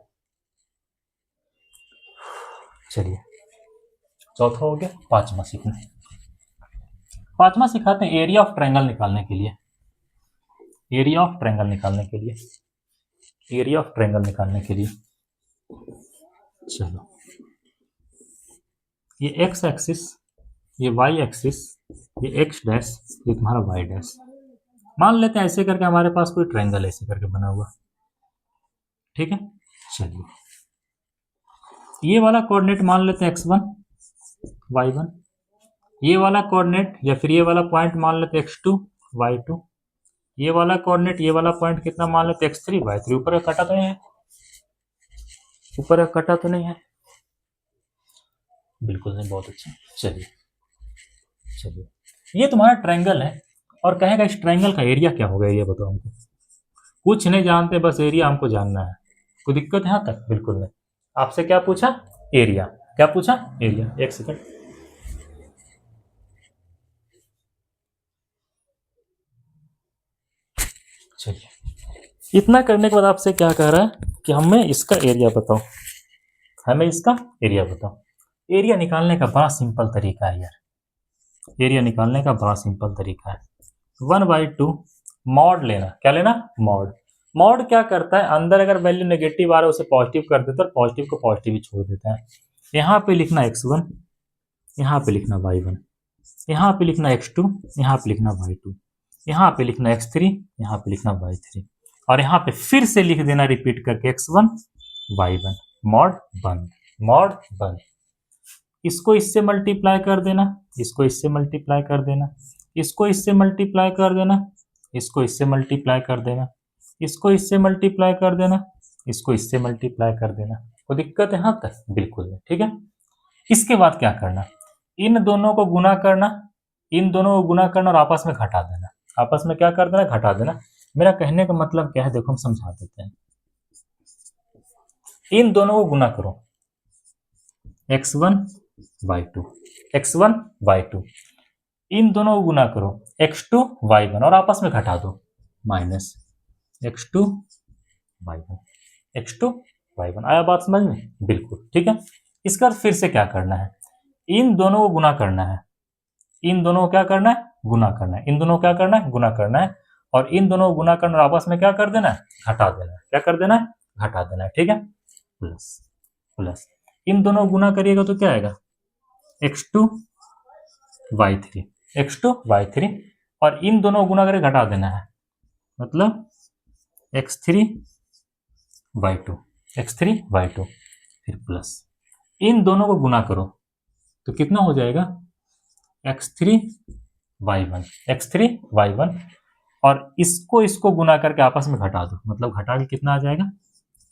चलिए, चौथा हो गया। पांचवा सीखना। पांचवा सिखाते हैं एरिया ऑफ ट्रायंगल निकालने के लिए। एरिया ऑफ ट्रायंगल निकालने के लिए, एरिया ऑफ ट्रायंगल निकालने के लिए। चलो, ये एक्स एक्सिस, ये वाई एक्सिस, ये एक्स डैश, ये तुम्हारा वाई डैश। मान लेते हैं ऐसे करके हमारे पास कोई ट्रायंगल ऐसे करके बना हुआ। ठीक है। चलिए, ये वाला कोऑर्डिनेट मान लेते हैं x1 y1, ये वाला कोऑर्डिनेट या फिर ये वाला पॉइंट मान लेते हैं x2 y2, ये वाला कोऑर्डिनेट, ये वाला पॉइंट कितना मान लेते हैं x3 y3। ऊपर का कटा तो नहीं है? ऊपर का कटा तो नहीं है? बिल्कुल नहीं। बहुत अच्छा। चलिए चलिए, ये तुम्हारा ट्रायंगल है और कहेगा इस ट्रायंगल का एरिया क्या होगा? ये बताओ हमको। कुछ नहीं जानते, बस एरिया हमको जानना है। कोई दिक्कत यहाँ तक? बिल्कुल नहीं। आपसे क्या पूछा? एरिया। क्या पूछा? एरिया। एक सेकंड। चलिए, इतना करने के बाद आपसे क्या कह रहा है कि हमें इसका एरिया बताओ, हमें इसका एरिया बताओ। एरिया निकालने का बड़ा सिंपल तरीका है यार, एरिया निकालने का बड़ा सिंपल तरीका है। 1/2 मॉड लेना। क्या लेना? मॉड। मॉड क्या करता है? अंदर अगर वैल्यू नेगेटिव आ रहा है उसे पॉजिटिव कर देता है और पॉजिटिव को पॉजिटिव ही छोड़ देता है। यहाँ पे लिखना x1, यहाँ पे लिखना y1, यहाँ पे लिखना x2, यहाँ पे लिखना y2, यहाँ पे लिखना x3, यहाँ पे लिखना y3, और यहाँ पे फिर से लिख देना रिपीट करके x1 y1। मॉड बंद, मॉड बंद। इसको इससे मल्टीप्लाई कर देना, इसको इससे मल्टीप्लाई कर देना, इसको इससे मल्टीप्लाई कर देना, इसको इससे मल्टीप्लाई कर देना, इसको इससे मल्टीप्लाई कर देना, इसको इससे मल्टीप्लाई कर देना। कोई दिक्कत है यहाँ तक? बिल्कुल नहीं। ठीक है। इसके बाद क्या करना? इन दोनों को गुना करना, इन दोनों को गुना करना और आपस में घटा देना। आपस में क्या कर देना? घटा देना। मेरा कहने का मतलब क्या है? देखो हम समझा देते हैं। इन दोनों को गुना करो, x1 y2, x1 y2। इन दोनों को गुना करो x2 y1 और आपस में घटा दो, minus x2 y1, x2 y1। आया बात समझ में? बिल्कुल। ठीक है। इसका फिर से क्या करना है? इन दोनों को गुना करना है, इन दोनों को क्या करना है? गुना करना है। इन दोनों को क्या करना है? गुना करना है। और इन दोनों को गुना करना और आपस में क्या कर देना है? घटा देना है। क्या कर देना है? घटा देना है। ठीक है। प्लस प्लस, इन दोनों को गुना करिएगा तो क्या आएगा? x2 y3, x2 y3, और इन दोनों को गुना करके घटा देना है, मतलब x3 y2, x3 y2, फिर प्लस। इन दोनों को गुना करो तो कितना हो जाएगा? x3 y1, x3 y1, और इसको गुना करके आपस में घटा दो, मतलब घटा के कितना आ जाएगा?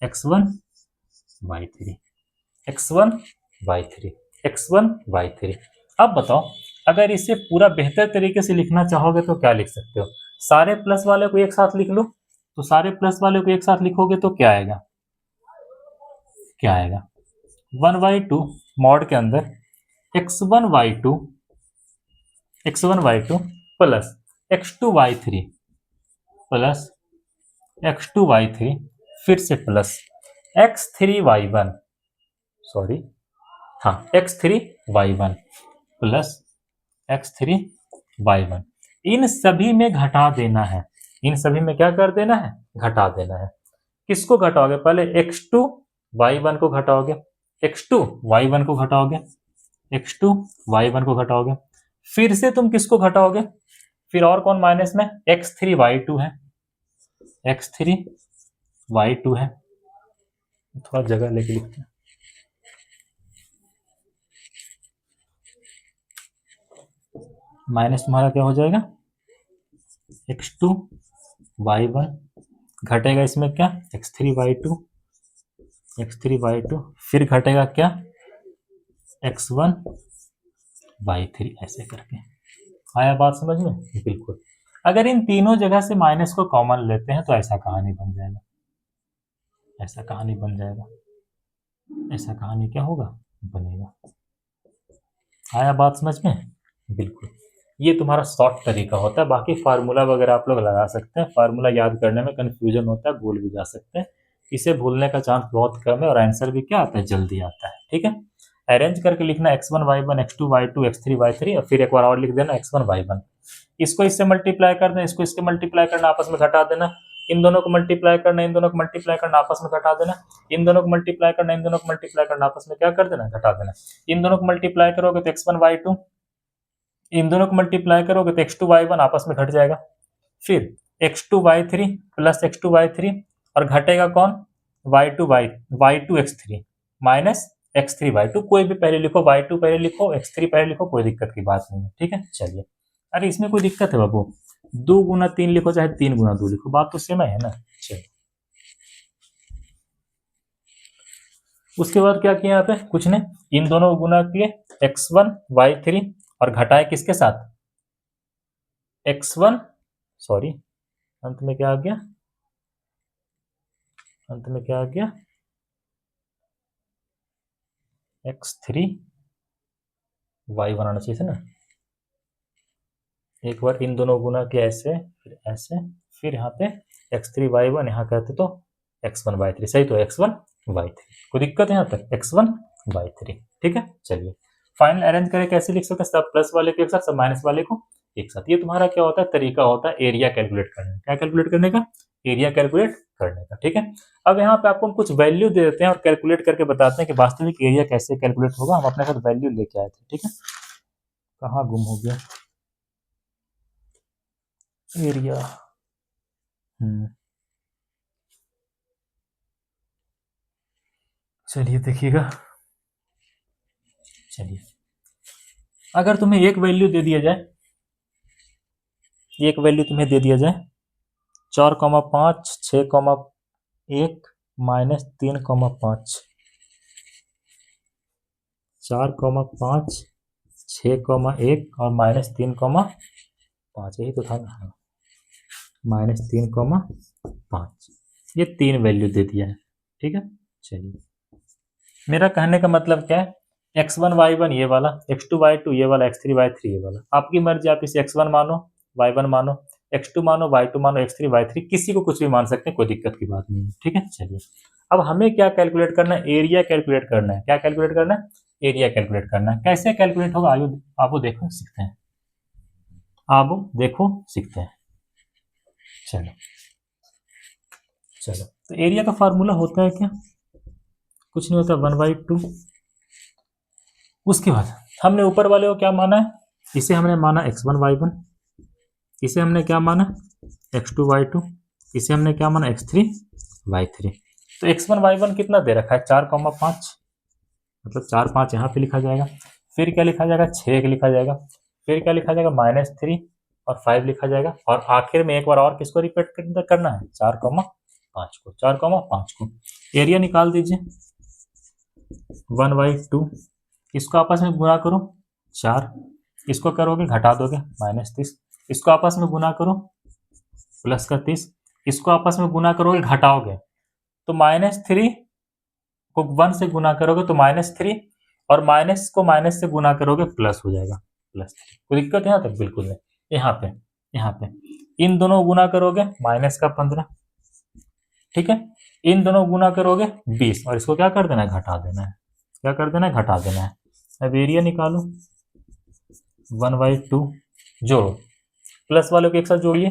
x1 y3, x1 y3, x1 y3। अब बताओ, अगर इसे पूरा बेहतर तरीके से लिखना चाहोगे तो क्या लिख सकते हो? सारे प्लस वाले को एक साथ लिख लो। तो सारे प्लस वाले को एक साथ लिखोगे तो क्या आएगा? क्या आएगा? 1/2 मॉड के अंदर x1 y2 plus x2 y3 plus x2 y3 फिर से प्लस x3 y1, सॉरी, हाँ, x3 y1 plus x3 y1। इन सभी में घटा देना है। इन सभी में क्या कर देना है? घटा देना है। किसको घटाओगे? पहले x2 y1 को घटाओगे, x2 y1 को घटाओगे, x2 y1 को घटाओगे, फिर से तुम किसको घटाओगे? फिर और कौन माइनस में? x3 y2 है, x3 y2 है। थोड़ा जगह लेके लिखते हैं। माइनस तुम्हारा क्या हो जाएगा? x2 y1 घटेगा इसमें क्या? x3 y2 फिर घटेगा क्या? x1 y3, ऐसे करके। आया बात समझ में? बिल्कुल। अगर इन तीनों जगह से माइनस को कॉमन लेते हैं तो ऐसा कहानी बन जाएगा, ऐसा कहानी बन जाएगा, ऐसा कहानी क्या होगा? बनेगा। आया बात समझ में? बिल्कुल। ये तुम्हारा शॉर्ट तरीका होता है। बाकी फार्मूला वगैरह आप लोग लगा सकते हैं। फार्मूला याद करने में कंफ्यूजन होता है, भूल भी जा सकते हैं। इसे भूलने का चांस बहुत कम है और आंसर भी क्या आता है? जल्दी आता है। ठीक है, अरेंज करके लिखना x1 y1 x2 y2 x3 y3 और फिर एक बार और लिख देना x1 y1। इसको इससे मल्टीप्लाई करना, इसको इसके मल्टीप्लाई करना, आपस में घटा देना। इन दोनों को मल्टीप्लाई करना, इन दोनों को मल्टीप्लाई करना, आपस में घटा देना। इन दोनों को मल्टीप्लाई करना, इन दोनों को मल्टीप्लाई करना, आपस में क्या कर देना? घटा देना। इन दोनों को मल्टीप्लाई करोगे तो x1 y2, इन दोनों को मल्टीप्लाई करोगे तो x2 y1 आपस में घट जाएगा। फिर x2 y3 plus x2 y3 और घटेगा कौन? y2 x3 minus x3 y2। कोई भी पहले लिखो, y2 पहले लिखो, x3 पहले लिखो, कोई दिक्कत की बात नहीं है। ठीक है, चलिए। अरे इसमें कोई दिक्कत है बाबू? 2 गुना 3 लिखो चाहे 3 गुना 2 लिखो, बात तो सेम है ना। चलिए, उसके बाद क्या किया यहाँ पे? कुछ नहीं, इन दोनों को गुना किए x1 y3 और घटाए किसके साथ? x1, सॉरी, अंत में क्या आ गया? अंत में क्या आ गया? x3 y1 आना चाहिए था ना। एक बार इन दोनों गुना किया ऐसे, फिर ऐसे, फिर यहाँ पे x3 y1, यहाँ कहते तो x1 y3। सही तो x1 y3। कोई दिक्कत है यहाँ तक? x1 y3। ठीक है, चलिए फाइनल अरेंज करें। कैसे लिख सकते हैं? सब प्लस वाले को एक साथ, सब माइनस वाले को एक साथ। ये तुम्हारा क्या होता है? तरीका होता है एरिया कैलकुलेट करने का। क्या कैलकुलेट करने का? एरिया कैलकुलेट करने का। ठीक है, अब यहाँ पे आपको हम कुछ वैल्यू दे देते हैं और कैलकुलेट करके बताते हैं कि वास्तविक एरिया कैसे कैलकुलेट होगा। हम अपने साथ वैल्यू लेके आए थे। ठीक है, कहाँ गुम हो गया एरिया? चलिए देखिएगा। चलिए, अगर तुम्हें एक वैल्यू दे दिया जाए, एक वैल्यू तुम्हें दे दिया जाए 4,5 6,1 माइनस 3,5, 4,5 6,1 और माइनस 3,5, यही तो था ना, माइनस 3,5। ये 3 वैल्यू दे दिया है। ठीक है, चलिए, मेरा कहने का मतलब क्या है? x1 y1 ये वाला, x2 y2 ये वाला, x3 y3 ये वाला। आपकी मर्जी, आप इसे x1 मानो, y1 मानो, x2 मानो, y2 मानो, x3 y3, किसी को कुछ भी मान सकते हैं, कोई दिक्कत की बात नहीं है। ठीक है, चलिए, अब हमें क्या कैलकुलेट करना है? एरिया कैलकुलेट करना है। क्या कैलकुलेट करना है? एरिया कैलकुलेट करना है। कैसे कैलकुलेट होगा? आइए आप देखो सीखते हैं, आप देखो सीखते हैं। चलो चलो, तो एरिया का फार्मूला होता है क्या? कुछ नहीं होता, 1/2। उसके बाद हमने ऊपर वाले को क्या माना है? इसे हमने माना x1 y1, इसे हमने क्या माना? x2 y2, इसे हमने क्या माना? x3 y3। तो x1 y1 कितना दे रखा है? 4,5, मतलब 4 5 यहाँ पे लिखा जाएगा। फिर क्या लिखा जाएगा? 6 लिखा जाएगा। फिर क्या लिखा जाएगा? -3 और 5 लिखा जाएगा। और आखिर में एक बार और किसको रिपीट करना है? 4,5 को, 4,5 को। एरिया निकाल दीजिए, 1/2 इसको आपस में गुना करो 4, इसको करोगे घटा दोगे -30, इसको आपस में गुना करो प्लस का 30, इसको आपस में गुना करोगे घटाओगे तो -3 को 1 से गुना करोगे तो -3, और माइनस को माइनस से गुना करोगे प्लस हो जाएगा +3। कोई दिक्कत यहाँ तक? बिल्कुल नहीं। यहाँ पे इन दोनों गुना करोगे -15, ठीक है, इन दोनों गुना करोगे 20, और इसको क्या कर देना है? घटा देना है। क्या कर देना है? घटा देना है। अब एरिया निकालो 1/2, जोड़ो, प्लस वालों को एक साथ जोड़िए,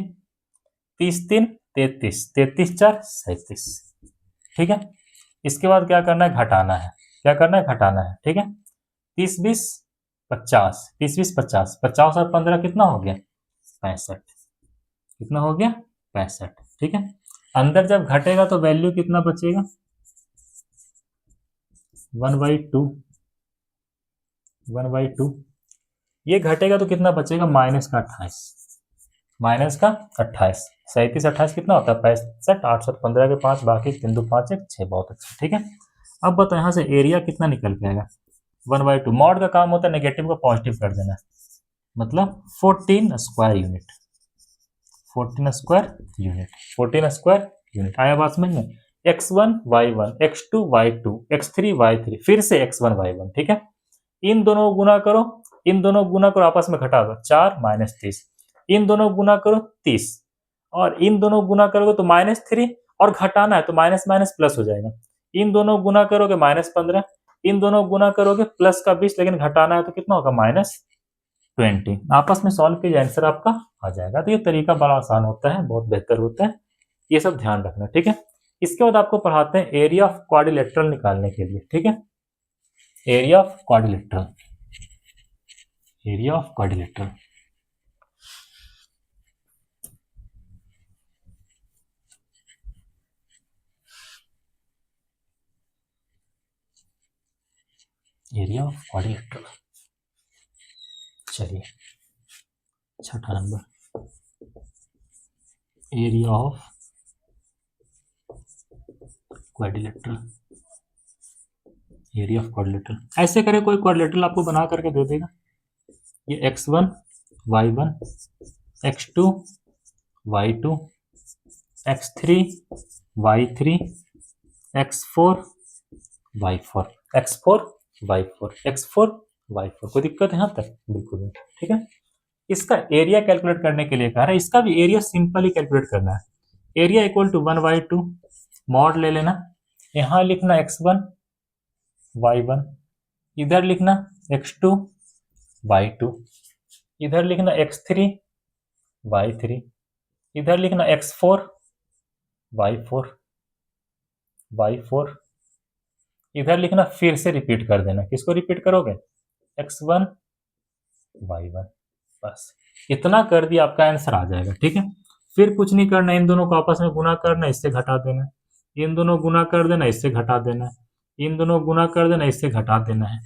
30 3 33, 33 4 37, ठीक है। इसके बाद क्या करना है? घटाना है। क्या करना है? घटाना है, ठीक है। 30 20 50, 30 20 50, 50 और 15 कितना हो गया? 65। कितना हो गया? 65, ठीक है। अंदर जब घटेगा तो वैल्यू कितना बचेगा? 1/2, 1/2। ये घटेगा तो कितना बचेगा? -28, -28। 37 28 कितना होता है? 65। 8 7 15 के 5, बाकी 3 2 5 1 6। बहुत अच्छा, ठीक है। अब बताओ यहाँ से एरिया कितना निकल के आएगा? 1/2। मॉड का काम होता है नेगेटिव को पॉजिटिव कर देना, मतलब 14 square unit. 14 square unit, 14 square unit. आया बात समझ में? x1 y1, x2 y2, x3 y3, फिर से x1 y1, ठीक है। इन दोनों को गुना करो, इन दोनों को गुना करो, आपस में घटा दो, 4 -30, इन दोनों को गुना करो 30, और इन दोनों को गुना करोगे तो -3, और घटाना है तो माइनस माइनस प्लस हो जाएगा। इन दोनों को गुना करोगे -15, इन दोनों को गुना करोगे प्लस का 20, लेकिन घटाना है तो कितना होगा? -20। आपस में सॉल्व कीजिए, आंसर आपका आ जाएगा। तो ये तरीका बड़ा आसान होता है, बहुत बेहतर होता है, ये सब ध्यान रखना, ठीक है। इसके बाद आपको पढ़ाते हैं एरिया ऑफ क्वाड्रिलेटरल निकालने के लिए, ठीक है। Area of quadrilateral, area of quadrilateral. Area of quadrilateral, चलिए 6ठा number, area of quadrilateral. Area of quadrilateral ऐसे करें, कोई क्वाड्रिलेटरल आपको बना करके दे देगा। ये x1 y1, x2 y2, x3 y3, x4 y4, x4 y4, x4 y4। कोई दिक्कत है यहाँ तक? बिल्कुल नहीं, ठीक है। इसका एरिया कैलकुलेट करने के लिए कह रहा है, इसका भी एरिया सिंपल ही कैलकुलेट करना है। एरिया इक्वल टू 1/2, मॉड ले लेना, यहाँ लिखना x1 y1, इधर लिखना x2 y2, इधर लिखना x3 y3, इधर लिखना x4 y4, y4, इधर लिखना, फिर से रिपीट कर देना। किसको रिपीट करोगे? x1 y1। बस इतना कर दिया, आपका आंसर आ जाएगा, ठीक है। फिर कुछ नहीं करना, इन दोनों को आपस में गुना करना, इससे घटा देना, इन दोनों गुना कर देना, इससे घटा देना, इन दोनों गुना कर देना, इससे घटा देना है,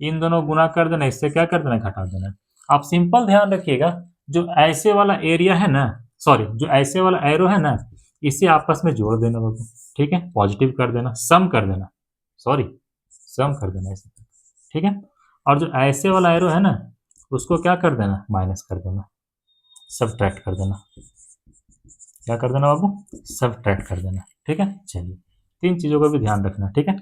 इन दोनों गुना कर देना, इससे क्या कर देना? घटा देना। आप सिंपल ध्यान रखिएगा, जो ऐसे वाला एरिया है ना, सॉरी, जो ऐसे वाला एरो है ना, इसे आपस में जोड़ देना बाबू, ठीक है, पॉजिटिव कर देना, सम कर देना, सॉरी सम कर देना इसे, ठीक है। और जो ऐसे वाला एरो है ना, उसको क्या कर देना? माइनस कर देना, सबट्रैक्ट कर देना। क्या कर देना बाबू? सबट्रैक्ट कर देना, ठीक है। चलिए 3 चीजों का भी ध्यान रखना, ठीक है।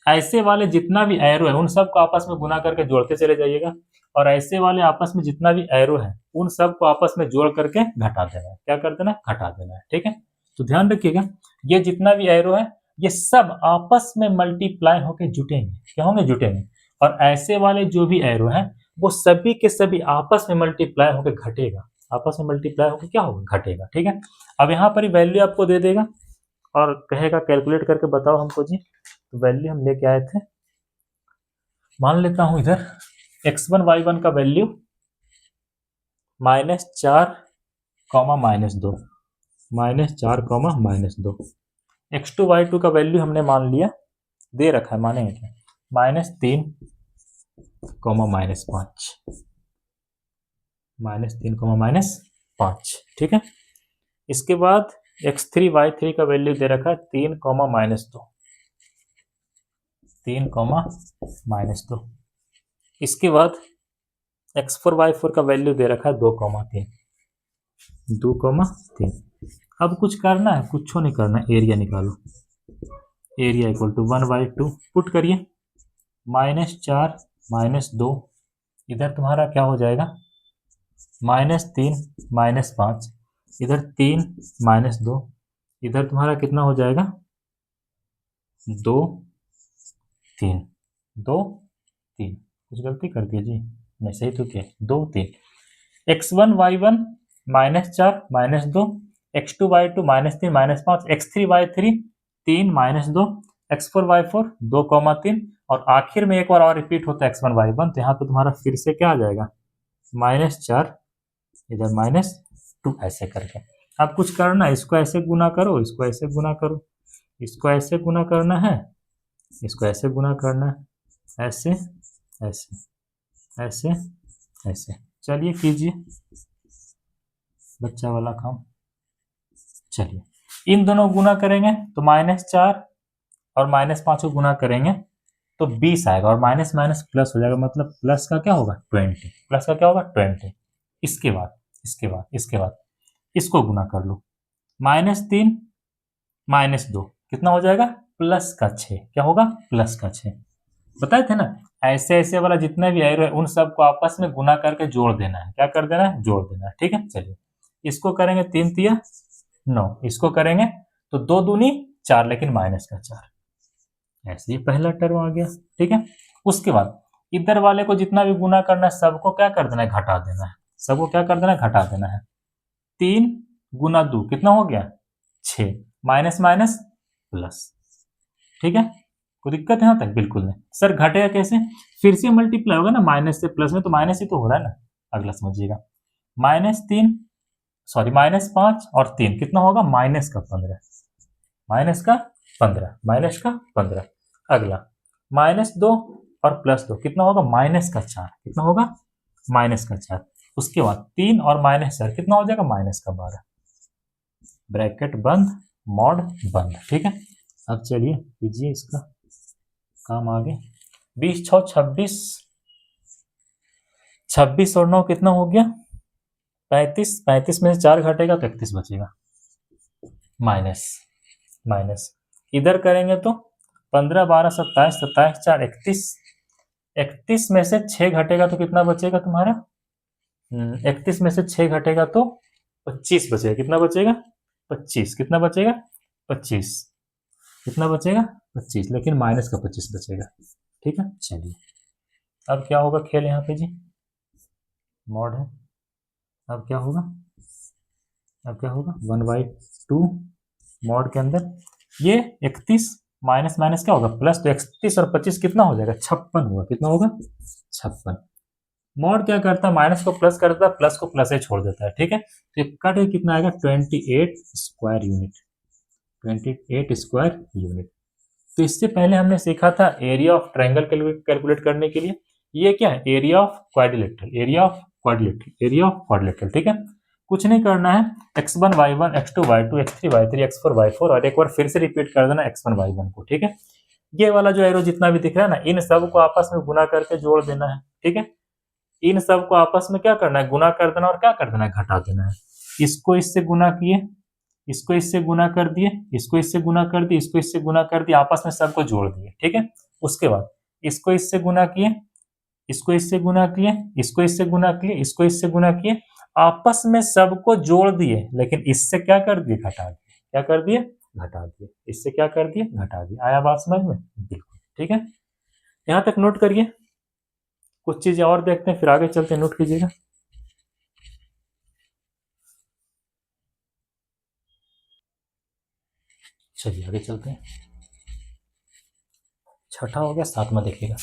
ऐसे वाले जितना भी एरो है उन सबको आपस में गुना करके जोड़ते चले जाइएगा, और ऐसे वाले आपस में जितना भी एरो है उन सबको आपस में जोड़ करके घटा देना है। क्या कर देना है? घटा देना है, ठीक है। तो ध्यान रखिएगा, ये जितना भी एरो है ये सब आपस में मल्टीप्लाई होकर जुटेंगे। क्या होंगे? जुटेंगे। और ऐसे वाले जो भी एरो है वो सभी के सभी आपस में मल्टीप्लाई होकर घटेगा, आपस में मल्टीप्लाई होकर क्या होगा? घटेगा, ठीक है। अब यहाँ पर वैल्यू आपको दे देगा और कहेगा कैलकुलेट करके बताओ हमको जी। तो वैल्यू हम लेके आए थे, मान लेता हूं इधर x1 y1 का वैल्यू -4, -2, -4, x2 y2 का वैल्यू हमने मान लिया, दे रखा है, मानेंगे क्या? -3, -5, ठीक है। इसके बाद x3 y3 का वैल्यू दे रखा है 3, -2, 3, -2। इसके बाद x4 y4 का वैल्यू दे रखा है 2,3, 2,3। अब कुछ करना है? कुछ नहीं करना, एरिया निकालो। एरिया इक्वल टू 1/2 पुट करिए, -4 -2, इधर तुम्हारा क्या हो जाएगा, -3 -5, इधर 3 -2, इधर तुम्हारा कितना हो जाएगा, 2 3, 2 3। कुछ गलती कर दिया जी? नहीं, सही तो किया, 2 3। x1 y1 -4 -2, x2 y2 -3 -5, x3 y3 3 -2, x4 y4 2,3, और आखिर में एक बार और रिपीट होता है x1 y1, तो यहाँ पे तुम्हारा फिर से क्या आ जाएगा, -4, इधर -2, ऐसे करके। अब कुछ करना है, इसको ऐसे गुना करो, इसको ऐसे गुना करो, इसको ऐसे गुना करना है, इसको ऐसे गुना करना है, ऐसे ऐसे ऐसे ऐसे। चलिए कीजिए बच्चा वाला काम। चलिए इन दोनों गुना करेंगे तो -4 और -5 को गुना करेंगे तो 20 आएगा, और माइनस माइनस प्लस हो जाएगा, मतलब प्लस का क्या होगा, 20। प्लस का क्या होगा, 20। इसके बाद इसके बाद इसको गुना कर लो, -3 -2 कितना हो जाएगा, +6। क्या होगा, +6। बताए थे ना, ऐसे ऐसे वाला जितने भी एरो है उन सबको आपस में गुना करके जोड़ देना है। क्या कर देना है, जोड़ देना है। ठीक है, चलिए इसको करेंगे 3 तिया 9, इसको करेंगे तो 2 दूनी 4, लेकिन -4, ऐसे ही पहला टर्म आ गया। ठीक है, उसके बाद इधर वाले को जितना भी गुना करना है सबको क्या कर देना है, घटा देना है। सबको क्या कर देना है, घटा देना है। 3 गुना 2 कितना हो गया, 6, माइनस माइनस प्लस। ठीक है, कोई दिक्कत है यहाँ तक? बिल्कुल नहीं। सर घटेगा कैसे, फिर से मल्टीप्लाई होगा ना, माइनस से प्लस में, तो माइनस ही तो हो रहा है ना। अगला समझिएगा, -3 सॉरी -5 और 3 कितना होगा, -15, -15। अगला -2 और +2 कितना होगा, -4, कितना होगा, -4। उसके बाद 3 और -4 कितना हो जाएगा, -12। ब्रैकेट बंद, मॉड बंद। ठीक है, अब चलिए कीजिए इसका काम आगे। 20 6 26, 26 और 9 कितना हो गया, 35। 35 में से 4 घटेगा तो 31 बचेगा, माइनस माइनस। इधर करेंगे तो 15 12 27, 27 4 31। 31 में से 6 घटेगा तो कितना बचेगा तुम्हारा, 31 में से 6 घटेगा तो 25 बचेगा। कितना बचेगा, 25। कितना बचेगा, 25। कितना बचेगा, 25, लेकिन माइनस का 25 बचेगा। ठीक है, चलिए अब क्या होगा खेल यहाँ पे जी, मॉड है। अब क्या होगा, अब क्या होगा, 1/2 मॉड के अंदर ये 31 माइनस माइनस क्या होगा, प्लस। तो 31 और 25 कितना हो जाएगा, 56 होगा। कितना होगा, 56। मॉड क्या करता है, माइनस को प्लस करता है, प्लस को प्लस से छोड़ देता है। ठीक है, तो ये कट कितना आएगा, 28 स्क्वायर यूनिट, 28 स्क्वायर यूनिट। तो इससे पहले हमने सीखा था एरिया ऑफ ट्रायंगल कैलकुलेट करने के लिए, ये क्या है, area of quadrilateral, area of quadrilateral, area of quadrilateral. ठीक है, कुछ नहीं करना है, x1 y1 x2 y2 x3 y3 x4 y4, और एक बार फिर से रिपीट कर देना x1 y1 को। ठीक है, ये वाला जो एरो जितना भी दिख रहा है ना, इन सब को आपस में गुना करके जोड़ देना है। ठीक है, इन सब को आपस में क्या करना है, गुना कर देना, और क्या कर देना है, घटा देना है। इसको इससे गुना किए, इसको इससे गुना कर दिए, इसको इससे गुना कर दिए, इसको इससे गुना कर दिए, आपस में सबको जोड़ दिए। ठीक है, उसके बाद इसको इससे गुना किए, इसको इससे गुना किए, इसको इससे गुना किए, इसको इससे गुना किए, आपस में सबको जोड़ दिए, लेकिन इससे क्या कर दिए, घटा दिए। क्या कर दिए, घटा दिए। इससे क्या कर दिए, घटा दिए। आया बात समझ में, बिल्कुल। ठीक है, यहां तक नोट करिए, कुछ चीजें और देखते हैं फिर आगे चलते हैं, नोट कीजिएगा। चलिए आगे चलते हैं, छठा हो गया, सातवां देखिएगा।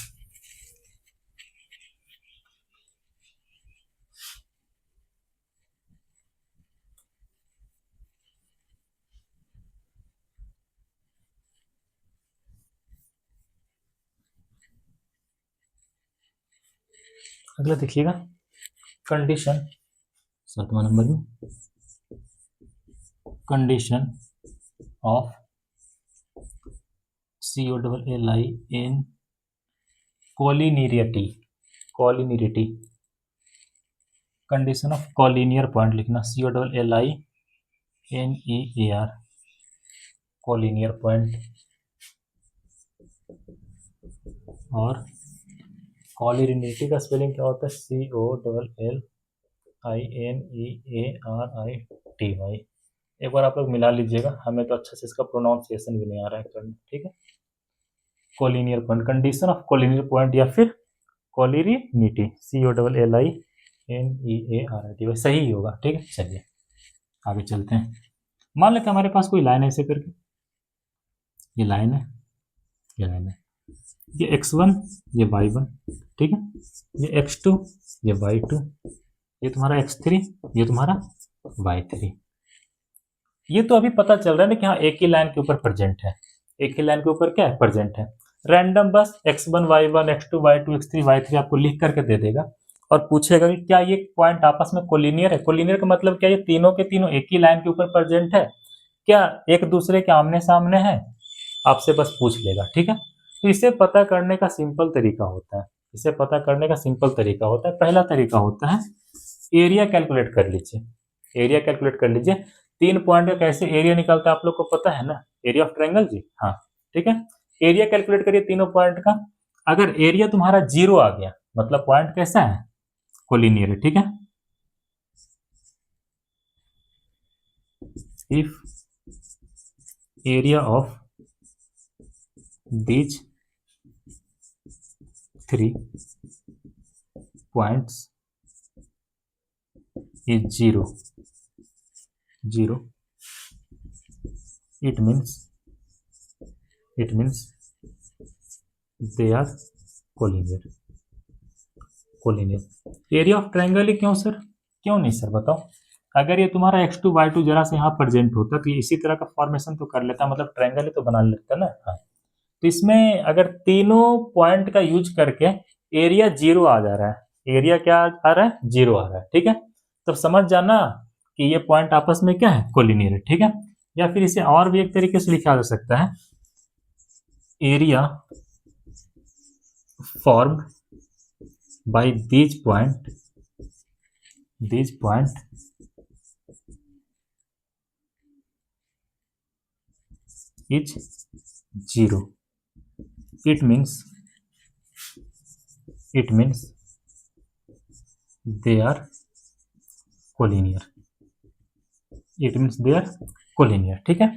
अगला देखिएगा, कंडीशन, सातवां नंबर में, condition of COLLI in collinearity, collinearity, condition of collinear point लिखना, COLLINEAR, कॉलिनियर पॉइंट। और कॉलिनियरिटी का स्पेलिंग क्या होता है? COLLINEARITY। एक बार आप लोग मिला लीजिएगा, हमें तो अच्छा से इसका प्रोनाउंसिएशन भी नहीं आ रहा है करना, ठीक है। Collinear point, condition of collinear point या फिर कॉलिनियरिटी, COLLINEARITY, सही ही होगा, ठीक है। चलिए आगे चलते हैं। मान लेते हैं हमारे पास कोई लाइन है ऐसे करके, ये लाइन है, ये लाइन है, ये x1, ये y1, ठीक है, ये x2, ये y2, ये तुम्हारा x3, ये तुम्हारा y3। ये तो अभी पता चल रहा है ना कि हाँ एक ही लाइन के ऊपर प्रेजेंट है, एक ही लाइन के ऊपर क्या है, प्रेजेंट है। रैंडम बस x1 y1 x2 y2 x3 y3 आपको लिख करके दे देगा और पूछेगा कि क्या ये पॉइंट आपस में कोलिनियर है। कोलिनियर का मतलब क्या, ये तीनों के तीनों एक ही लाइन के ऊपर प्रेजेंट है, क्या एक दूसरे के आमने सामने है, आपसे बस पूछ लेगा, ठीक है। तो इसे पता करने का सिंपल तरीका होता है, इसे पता करने का सिंपल तरीका होता है, पहला तरीका होता है एरिया कैलकुलेट कर लीजिए, एरिया कैलकुलेट कर लीजिए। 3 पॉइंट का कैसे एरिया निकलता है आप लोग को पता है ना, एरिया ऑफ ट्रायंगल जी, हाँ ठीक है। एरिया कैलकुलेट करिए तीनों पॉइंट का। अगर एरिया तुम्हारा 0 आ गया मतलब पॉइंट कैसा है, कोलिनियर है, ठीक है। If area of these 3 points is 0, it means they are collinear। Area of triangle ही क्यों सर, क्यों नहीं सर बताओ। अगर ये तुम्हारा x2 y2 जरा से यहाँ प्रेजेंट होता तो इसी तरह का फॉर्मेशन तो कर लेता, मतलब ट्रायंगल ही तो बना लेता ना। हाँ तो इसमें अगर तीनों पॉइंट का यूज करके एरिया 0 आ जा रहा है, एरिया क्या आ रहा है, 0 आ रहा है, ठीक है। तब समझ जाना कि ये पॉइंट आपस में क्या है, कोलिनियर है, ठीक है। या फिर इसे और भी एक तरीके से लिखा जा सकता है, area formed by these point is 0, it means they are collinear, ठीक है।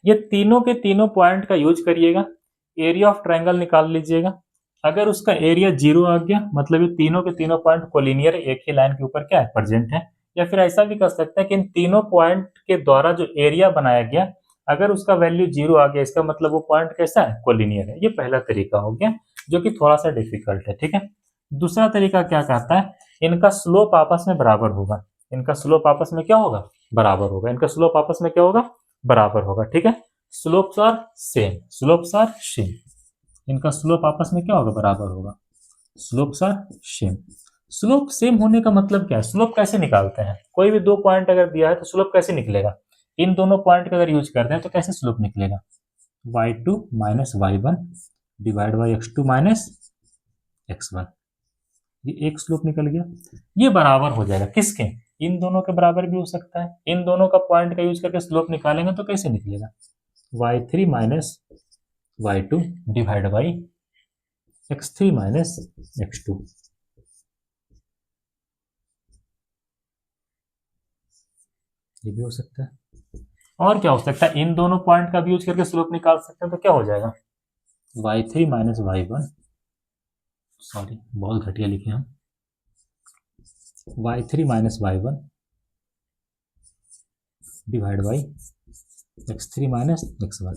ये तीनों के तीनों पॉइंट का यूज करिएगा, एरिया ऑफ ट्रायंगल निकाल लीजिएगा। अगर उसका एरिया 0 आ गया मतलब ये तीनों के तीनों पॉइंट कोलिनियर, एक ही लाइन के ऊपर क्या है, प्रेजेंट है। या फिर ऐसा भी कर सकते हैं कि इन तीनों पॉइंट के द्वारा जो एरिया बनाया गया अगर उसका वैल्यू 0 आ गया इसका मतलब वो पॉइंट कैसा है, कोलिनियर है। ये पहला तरीका हो गया जो कि थोड़ा सा डिफिकल्ट है, ठीक है। दूसरा तरीका क्या कहता है, इनका स्लोप आपस में बराबर होगा, इनका स्लोप आपस में क्या होगा, बराबर होगा, इनका स्लोप आपस में क्या होगा, बराबर होगा, ठीक है। स्लोप्स आर सेम, इनका स्लोप आपस में क्या होगा, बराबर होगा, slopes are same. Slope same होने का मतलब क्या है, स्लोप कैसे निकालते हैं, कोई भी 2 पॉइंट अगर दिया है तो स्लोप कैसे निकलेगा, इन दोनों पॉइंट का अगर यूज करते हैं तो कैसे स्लोप निकलेगा, y2 minus y1 divide by x2 minus x1, ये एक स्लोप निकल गया। ये बराबर हो जाएगा किसके, इन दोनों के बराबर भी हो सकता है। इन दोनों का पॉइंट का यूज करके स्लोप निकालेंगे तो कैसे निकलेगा, y3 minus y2 divide by x3 minus x2। ये भी हो सकता है। और क्या हो सकता है, इन दोनों पॉइंट का भी यूज करके स्लोप निकाल सकते हैं तो क्या हो जाएगा, y3 माइनस y1, सॉरी बहुत घटिया लिखे हम, y3 minus y1 divide by x3 minus x1,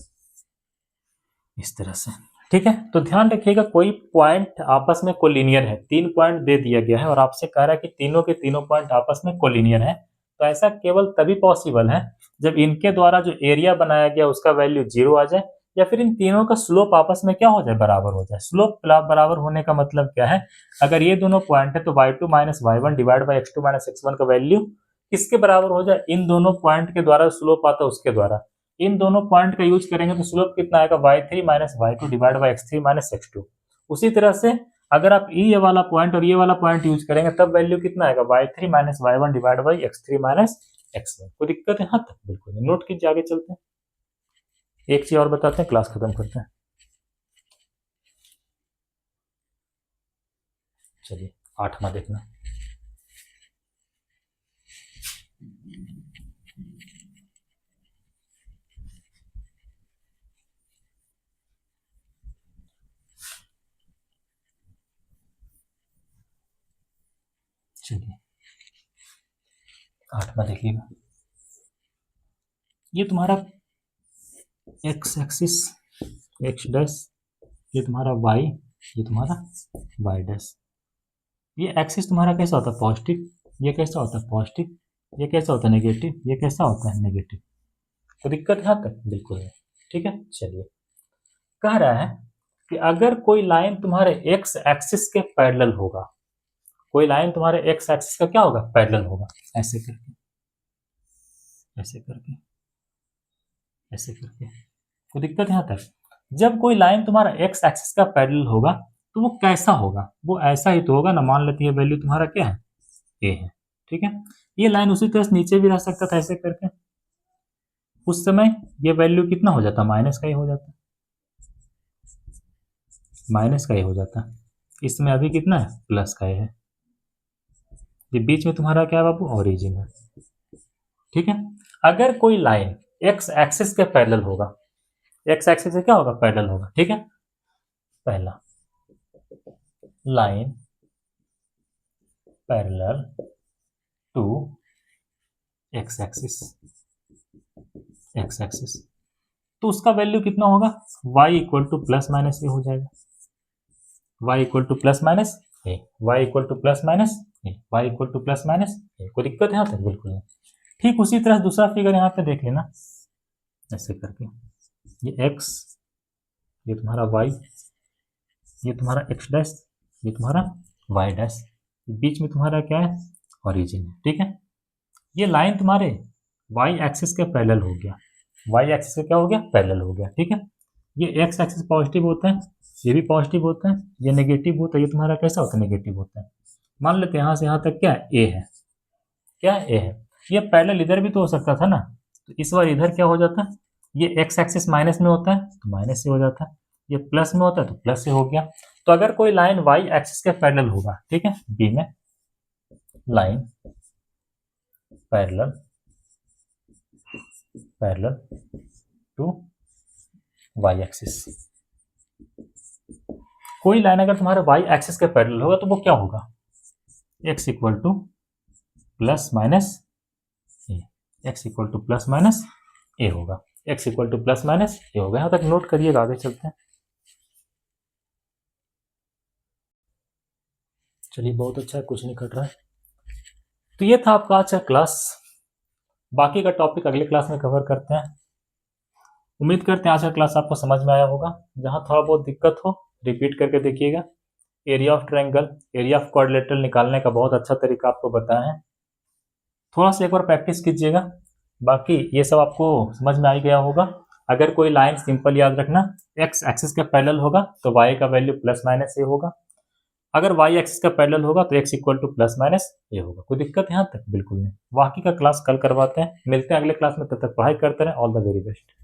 इस तरह से, ठीक है। तो ध्यान रखिएगा कोई पॉइंट आपस में कोलिनियर है, 3 पॉइंट दे दिया गया है और आपसे कह रहा है कि तीनों के तीनों पॉइंट आपस में कोलिनियर है, तो ऐसा केवल तभी पॉसिबल है जब इनके द्वारा जो एरिया बनाया गया उसका वैल्यू 0 आ जाए या फिर इन तीनों का स्लोप आपस में क्या हो जाए, बराबर हो जाए। स्लोप बराबर होने का मतलब क्या है, अगर ये दोनों पॉइंट है तो y2 minus y1 divide by x2 minus x1 का वैल्यू किसके बराबर हो जाए, इन दोनों पॉइंट के द्वारा स्लोप आता है उसके द्वारा। इन दोनों पॉइंट का यूज करेंगे तो स्लोप कितना आएगा, y3 minus y2 divide by x3 minus x2। उसी तरह से अगर आप ये वाला पॉइंट और ये वाला पॉइंट यूज करेंगे तब वैल्यू कितना आएगा, y3 minus y1 divide by x3 minus x1। कोई दिक्कत है? हाँ तक बिल्कुल नहीं। नोट कीजिए, आगे चलते हैं। एक चीज और बताते हैं, क्लास खत्म करते हैं। चलिए 8वां देखना। चलिए 8वां देखिएगा। ये तुम्हारा x एक्सिस x डैश, ये तुम्हारा y, ये तुम्हारा y डैश। ये एक्सिस तुम्हारा कैसा होता है, पॉजिटिव, ये कैसा होता है पॉजिटिव, ये कैसा होता है नेगेटिव, ये कैसा होता है नेगेटिव। तो दिक्कत यहाँ तक बिल्कुल नहीं। ठीक है, चलिए कह रहा है कि अगर कोई लाइन तुम्हारे एक्स एक्सिस के पैरेलल होगा, कोई लाइन तुम्हारे एक्स एक्सिस का क्या होगा, पैरेलल होगा, ऐसे करके ऐसे करके ऐसे करके। तो दिक्कत यहाँ तक, जब कोई लाइन तुम्हारा एक्स एक्सिस का पैरेलल होगा तो वो कैसा होगा, वो ऐसा ही तो होगा ना। मान लेते हैं वैल्यू तुम्हारा क्या है, ए है। ठीक है, ये लाइन उसी तरह से नीचे भी रह सकता था ऐसे करके, उस समय ये वैल्यू कितना हो जाता, माइनस का ही हो जाता, माइनस का ही हो जाता। इसमें अभी कितना है, प्लस का है। ये बीच में तुम्हारा क्या है बाबू, ओरिजिन है। ठीक है, अगर कोई लाइन एक्स एक्सिस के पैरेलल होगा, एक्स एक्सिस से क्या होगा, पैरेलल होगा। ठीक है, पहला line parallel to X axis, X axis, तो उसका वैल्यू कितना होगा, y equal to plus minus A हो जाएगा, y equal to plus minus A, y equal to plus minus A, y equal to plus minus A. कोई दिक्कत है यहाँ तक, बिल्कुल नहीं। ठीक उसी तरह दूसरा फिगर यहाँ पे देख लेना, ऐसे करके ये x, ये तुम्हारा y, ये तुम्हारा x डैश, ये तुम्हारा y डैश, बीच में तुम्हारा क्या है, ओरिजिन है। ठीक है, ये लाइन तुम्हारे y एक्सिस के पैरेलल हो गया, y एक्सिस का क्या हो गया, पैरेलल हो गया। ठीक है, ये x एक्सिस पॉजिटिव होता है, ये भी पॉजिटिव होता है, ये नेगेटिव होता है, ये तुम्हारा कैसा होता है, नेगेटिव होता है। मान लेते हैं यहाँ से यहाँ तक क्या है, a है, क्या है, a है। ये पैरेलल इधर भी तो हो सकता था ना, तो इस बार इधर क्या हो जाता है, ये x एक्सिस माइनस में होता है तो माइनस से हो जाता है, ये प्लस में होता है तो प्लस से हो गया। तो अगर कोई लाइन y एक्सिस के पैरेलल होगा, ठीक है, b में line parallel parallel to y axis, कोई लाइन अगर तुम्हारे y एक्सिस के पैरेलल होगा तो वो क्या होगा, x equal to plus minus A, x equal to plus minus A होगा, x equal to plus minus A होगा। यहाँ तक नोट करिएगा, आगे चलते हैं। चलिए बहुत अच्छा है, कुछ नहीं कट रहा है। तो ये था आपका आज का क्लास, बाकी का टॉपिक अगले क्लास में कवर करते हैं। उम्मीद करते हैं आज का क्लास आपको समझ में आया होगा। जहाँ थोड़ा बहुत दिक्कत हो रिपीट करके देखिएगा। Area of triangle, area of quadrilateral निकालने का बहुत अच्छा तरीका आपको बताया है, थोड़ा सा एक बार प्रैक्टिस कीजिएगा। बाकी ये सब आपको समझ में आ ही गया होगा। अगर कोई लाइन, सिंपल याद रखना, एक्स एक्सिस का पैरेलल होगा तो वाई का वैल्यू प्लस माइनस ए होगा, अगर वाई एक्सिस का पैरेलल होगा तो X equal to plus minus A होगा। कोई दिक्कत यहाँ तक, बिल्कुल नहीं। बाकी का क्लास कल करवाते हैं, मिलते हैं अगले क्लास में, तब तक पढ़ाई करते रहें। All the very best.